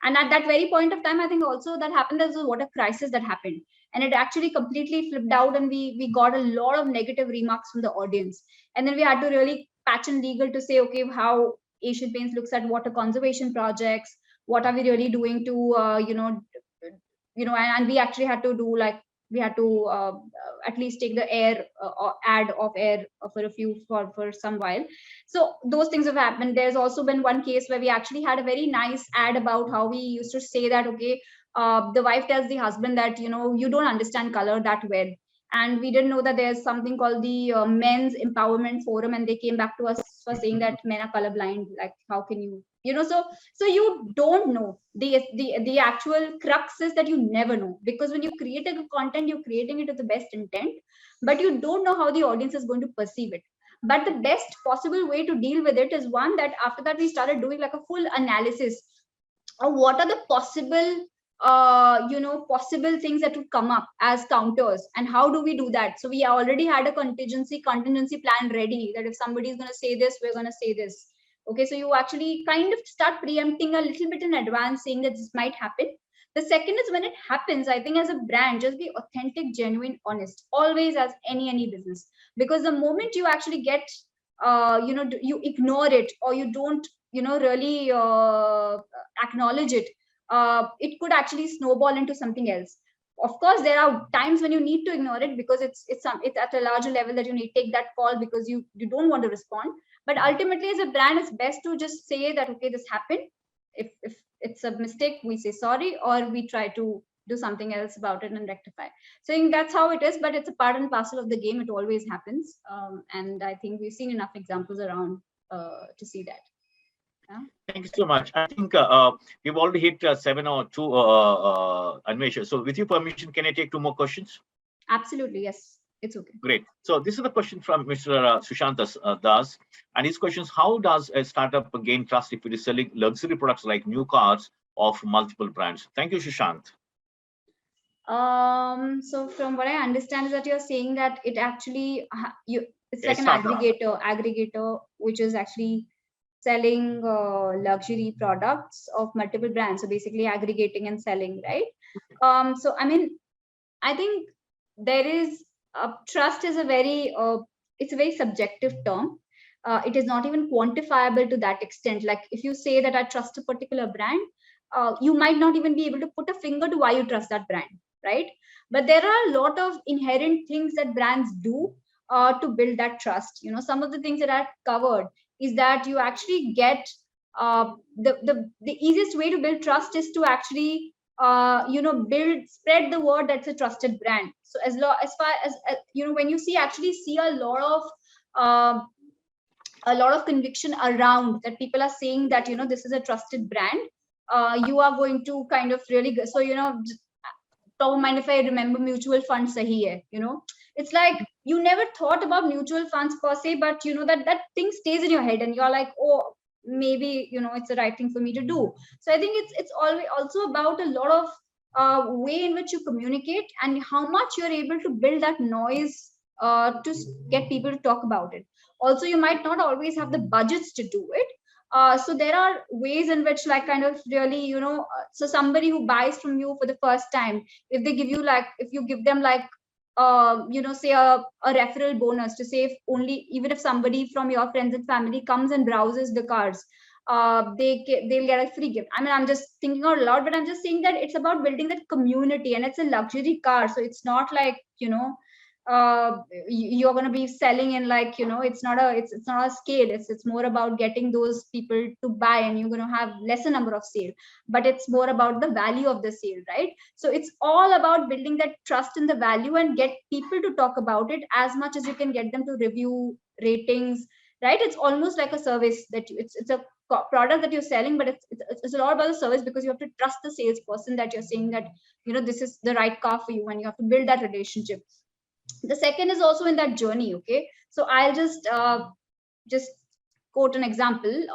and at that very point of time, I think also that happened, there's a water crisis that happened, and it actually completely flipped out, and we got a lot of negative remarks from the audience. And then we had to really patch in legal to say, okay, how Asian Paints looks at water conservation projects, what are we really doing to and we actually had to do, like, we had to at least take the air ad off air for some while. So those things have happened. There's also been one case where we actually had a very nice ad about how we used to say that, okay, the wife tells the husband that you don't understand color that well, and we didn't know that there's something called the men's empowerment forum, and they came back to us for saying that men are colorblind, like how can you so you don't know the actual crux is that you never know, because when you create a content, you're creating it with the best intent, but you don't know how the audience is going to perceive it. But the best possible way to deal with it is one that after that we started doing like a full analysis of what are the possible possible things that would come up as counters, and how do we do that. So we already had a contingency plan ready, that if somebody is going to say this, we're going to say this. Okay, so you actually kind of start preempting a little bit in advance, saying that this might happen. The second is, when it happens, I think as a brand, just be authentic, genuine, honest, always, as any business. Because the moment you actually get you ignore it, or you don't really acknowledge it, it could actually snowball into something else. Of course, there are times when you need to ignore it, because it's at a larger level that you need to take that call, because you don't want to respond. But ultimately, as a brand, it's best to just say that, okay, this happened. If it's a mistake, we say sorry, or we try to do something else about it and rectify. So I think that's how it is, but it's a part and parcel of the game. It always happens. And I think we've seen enough examples around to see that. Yeah. Thank you so much. I think we've already hit 7 or 2, Anvesha. So with your permission, can I take 2 more questions? Absolutely, yes. It's okay. Great. So this is the question from Mr. Sushant Das. And his question is, how does a startup gain trust if it is selling luxury products like new cars of multiple brands? Thank you, Sushant. So from what I understand is that you're saying that it actually it's like an startup. aggregator which is actually selling luxury products of multiple brands. So basically aggregating and selling, right? So I mean, I think there is trust is a very it's a very subjective term. It is not even quantifiable to that extent. Like if you say that I trust a particular brand, you might not even be able to put a finger to why you trust that brand, right? But there are a lot of inherent things that brands do to build that trust. Some of the things that I've covered is that you actually get the easiest way to build trust is to actually spread the word that's a trusted brand. So as far as when you see a lot of conviction around that, people are saying that this is a trusted brand, you are going to kind of really go. So don't mind if I remember mutual funds sahi hai, it's like you never thought about mutual funds per se, but that thing stays in your head and you're like, oh, maybe it's the right thing for me to do. So I think it's always also about a lot of way in which you communicate and how much you're able to build that noise to get people to talk about it. Also, you might not always have the budgets to do it. So there are ways in which, like, kind of really, so somebody who buys from you for the first time, if they give you if you give them say a referral bonus to say, even if somebody from your friends and family comes and browses the cars, they'll get a free gift. I mean, I'm just thinking out loud, but I'm just saying that it's about building that community, and it's a luxury car, so it's not like you're going to be selling in it's not a scale. It's more about getting those people to buy, and you're going to have lesser number of sale, but it's more about the value of the sale, right? So it's all about building that trust in the value and get people to talk about it as much as you can get them to review, ratings, right? It's almost like a service that it's a product that you're selling, but it's a lot about the service, because you have to trust the salesperson that you're saying that this is the right car for you, and you have to build that relationship. The second is also in that journey. Okay, so I'll just quote an example.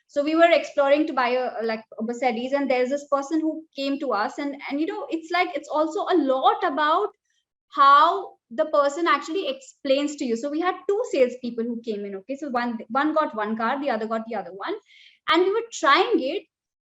So we were exploring to buy a Mercedes, and there's this person who came to us, and it's also a lot about how the person actually explains to you. So we had 2 salespeople who came in. Okay, so one got one car, the other got the other one, and we were trying it.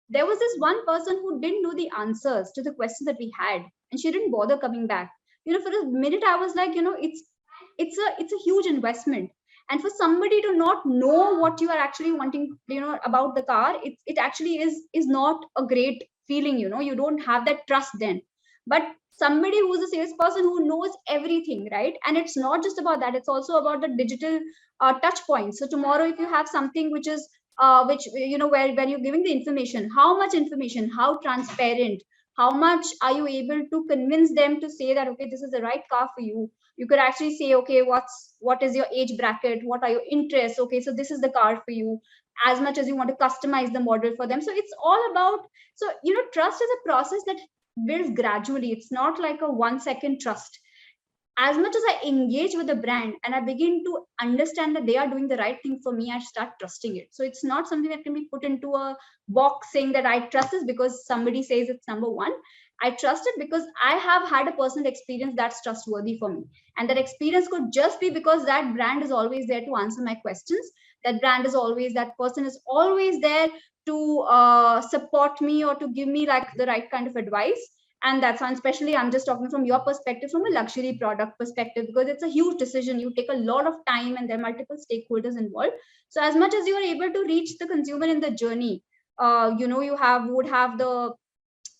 There was this one person who didn't know the answers to the questions that we had, and she didn't bother coming back. For a minute I was like, it's a huge investment, and for somebody to not know what you are actually wanting, about the car, it actually is not a great feeling. You don't have that trust then. But somebody who's a salesperson who knows everything, right? And it's not just about that, it's also about the digital touch points. So tomorrow, if you have something which is where when you're giving the information, how much information, how transparent, how much are you able to convince them to say that, okay, this is the right car for you? You could actually say, okay, what is your age bracket, what are your interests? Okay, so this is the car for you, as much as you want to customize the model for them. So it's all about, so trust is a process that builds gradually. It's not like a 1 second trust. as much as I engage with the brand and I begin to understand that they are doing the right thing for me, I start trusting it. So it's not something that can be put into a box saying that I trust this because somebody says it's number one. I trust it because I have had a personal experience that's trustworthy for me. And that experience could just be because that brand is always there to answer my questions. That brand is always, that person is always there to support me or to give me like the right kind of advice. And that's why, especially I'm just talking from your perspective, from a luxury product perspective, because it's a huge decision. You take a lot of time and there are multiple stakeholders involved. So as much as you are able to reach the consumer in the journey, you would have the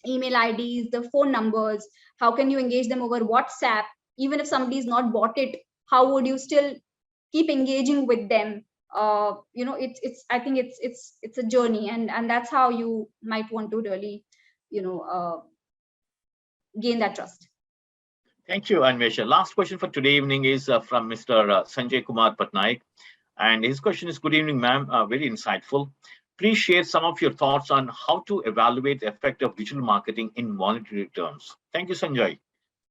email IDs, the phone numbers. How can you engage them over WhatsApp? Even if somebody's not bought it, how would you still keep engaging with them? It's I think it's a journey, and that's how you might want to really, gain that trust. Thank you, Anvesha. Last question for today evening is from Mr. Sanjay Kumar Patnaik. And his question is, good evening, ma'am. Very insightful. Please share some of your thoughts on how to evaluate the effect of digital marketing in monetary terms. Thank you, Sanjay.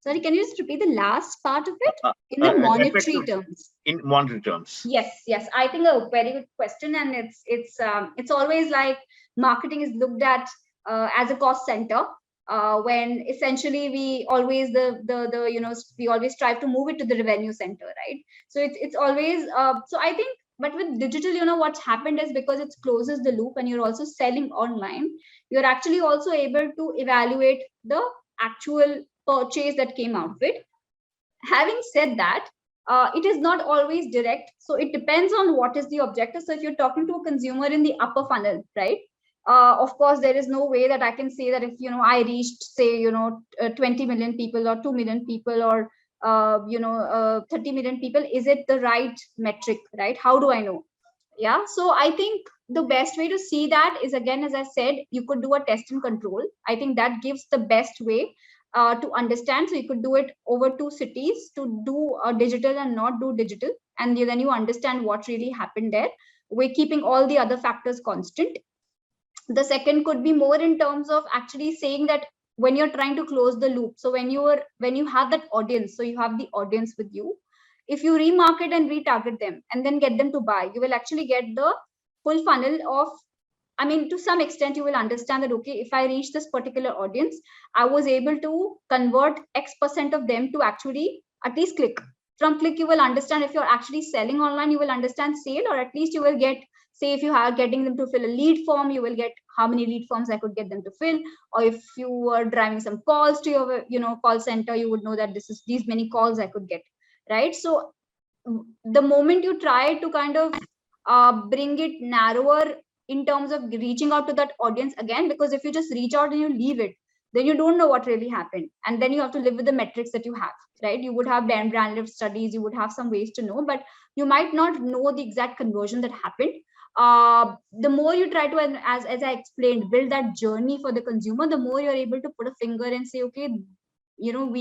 Sorry, can you just repeat the last part of it? In the The effect monetary of, terms. in monetary terms. Yes. I think a very good question, and it's always like marketing is looked at as a cost center. When essentially we always we always strive to move it to the revenue center, right? So it's always so I think, but with digital, what's happened is because it closes the loop and you're also selling online, you're actually also able to evaluate the actual purchase that came out of it. Having said that, it is not always direct, so it depends on what is the objective. So if you're talking to a consumer in the upper funnel, right, of course there is no way that I can say that if I reached, say, 20 million people or 2 million people or 30 million people, is it the right metric, right? How do I know? Yeah, so I think the best way to see that is, again, as I said, you could do a test and control. I think that gives the best way to understand. So you could do it over 2 cities to do digital and not do digital, and then you understand what really happened there. We're keeping all the other factors constant. The second could be more in terms of actually saying that when you're trying to close the loop, so when you have that audience, so you have the audience with you, if you remarket and retarget them and then get them to buy, you will actually get the full funnel of, I mean, to some extent you will understand that, okay, if I reach this particular audience, I was able to convert X% of them to actually at least click. From click, you will understand if you're actually selling online, you will understand sale, or at least you will get, say, if you are getting them to fill a lead form, you will get how many lead forms I could get them to fill. Or if you were driving some calls to your, call center, you would know that these many calls I could get, right? So the moment you try to kind of bring it narrower in terms of reaching out to that audience, again, because if you just reach out and you leave it, then you don't know what really happened, and then you have to live with the metrics that you have, right? You would have brand lift studies, you would have some ways to know, but you might not know the exact conversion that happened. The more you try to, as I explained, build that journey for the consumer, the more you're able to put a finger and say, okay,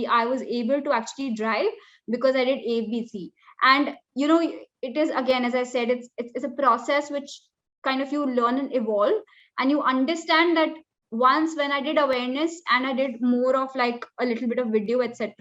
I was able to actually drive because I did ABC. And it is, again, as I said, it's a process which kind of you learn and evolve, and you understand that once when I did awareness and I did more of like a little bit of video, etc.,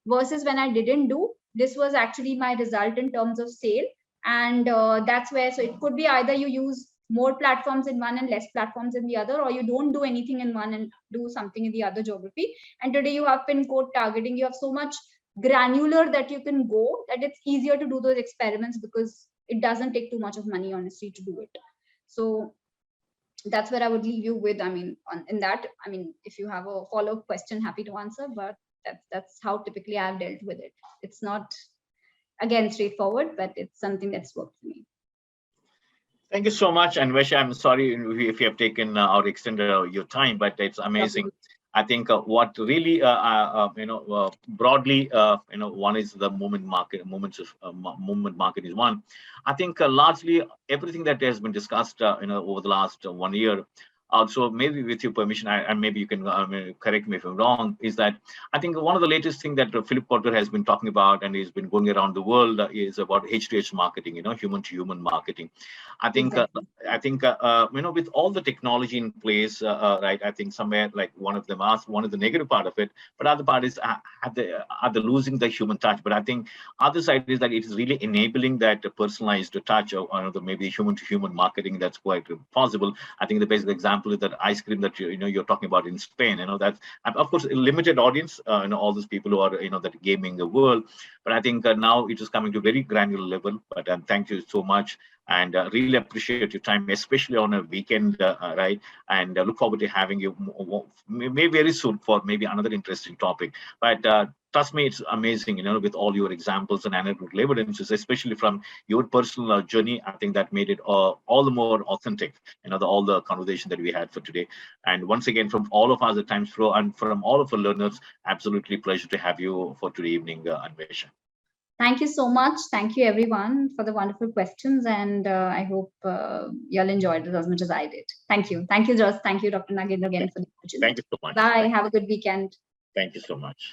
versus when I didn't do, this was actually my result in terms of sale. And that's where, so it could be either you use more platforms in one and less platforms in the other, or you don't do anything in one and do something in the other geography. And today you have pin code targeting, you have so much granular that you can go, that it's easier to do those experiments because it doesn't take too much of money, honestly, to do it. So that's where I would leave you with. I mean, in that, I mean, if you have a follow-up question, happy to answer, but that's how typically I've dealt with it. It's not, again, straightforward, but it's something that's worked for me. Thank you so much, Anvesha. I'm sorry if you have taken or extended your time, but it's amazing. I think what really, broadly, one is the movement market. Movement market is one. I think largely everything that has been discussed, over the last 1 year, Also, maybe with your permission, and maybe you can correct me if I'm wrong, is that I think one of the latest thing that Philip Kotler has been talking about and he's been going around the world is about H2H marketing, human to human marketing. I think, Exactly. with all the technology in place, right? I think somewhere like one of them asked, one of the negative part of it, but other part is are they losing the human touch? But I think other side is that it is really enabling that personalized touch, or maybe human to human marketing that's quite possible. I think the basic example is that ice cream that you're talking about in Spain. That's of course a limited audience. All those people who are that gaming the world. But I think now it is coming to very granular level. But thank you so much, and really appreciate your time, especially on a weekend, right? And look forward to having you maybe very soon for maybe another interesting topic. But trust me, it's amazing, with all your examples and anecdotal evidences, especially from your personal journey. I think that made it all the more authentic, all the conversation that we had for today. And once again, from all of us at TimesPro and from all of our learners, absolutely pleasure to have you for today evening, Anvesha. Thank you so much. Thank you, everyone, for the wonderful questions. And I hope you all enjoyed it as much as I did. Thank you. Thank you, Joss. Thank you, Dr. Nagendra, again for the opportunity. Thank you so much. Bye. Have a good weekend. Thank you so much.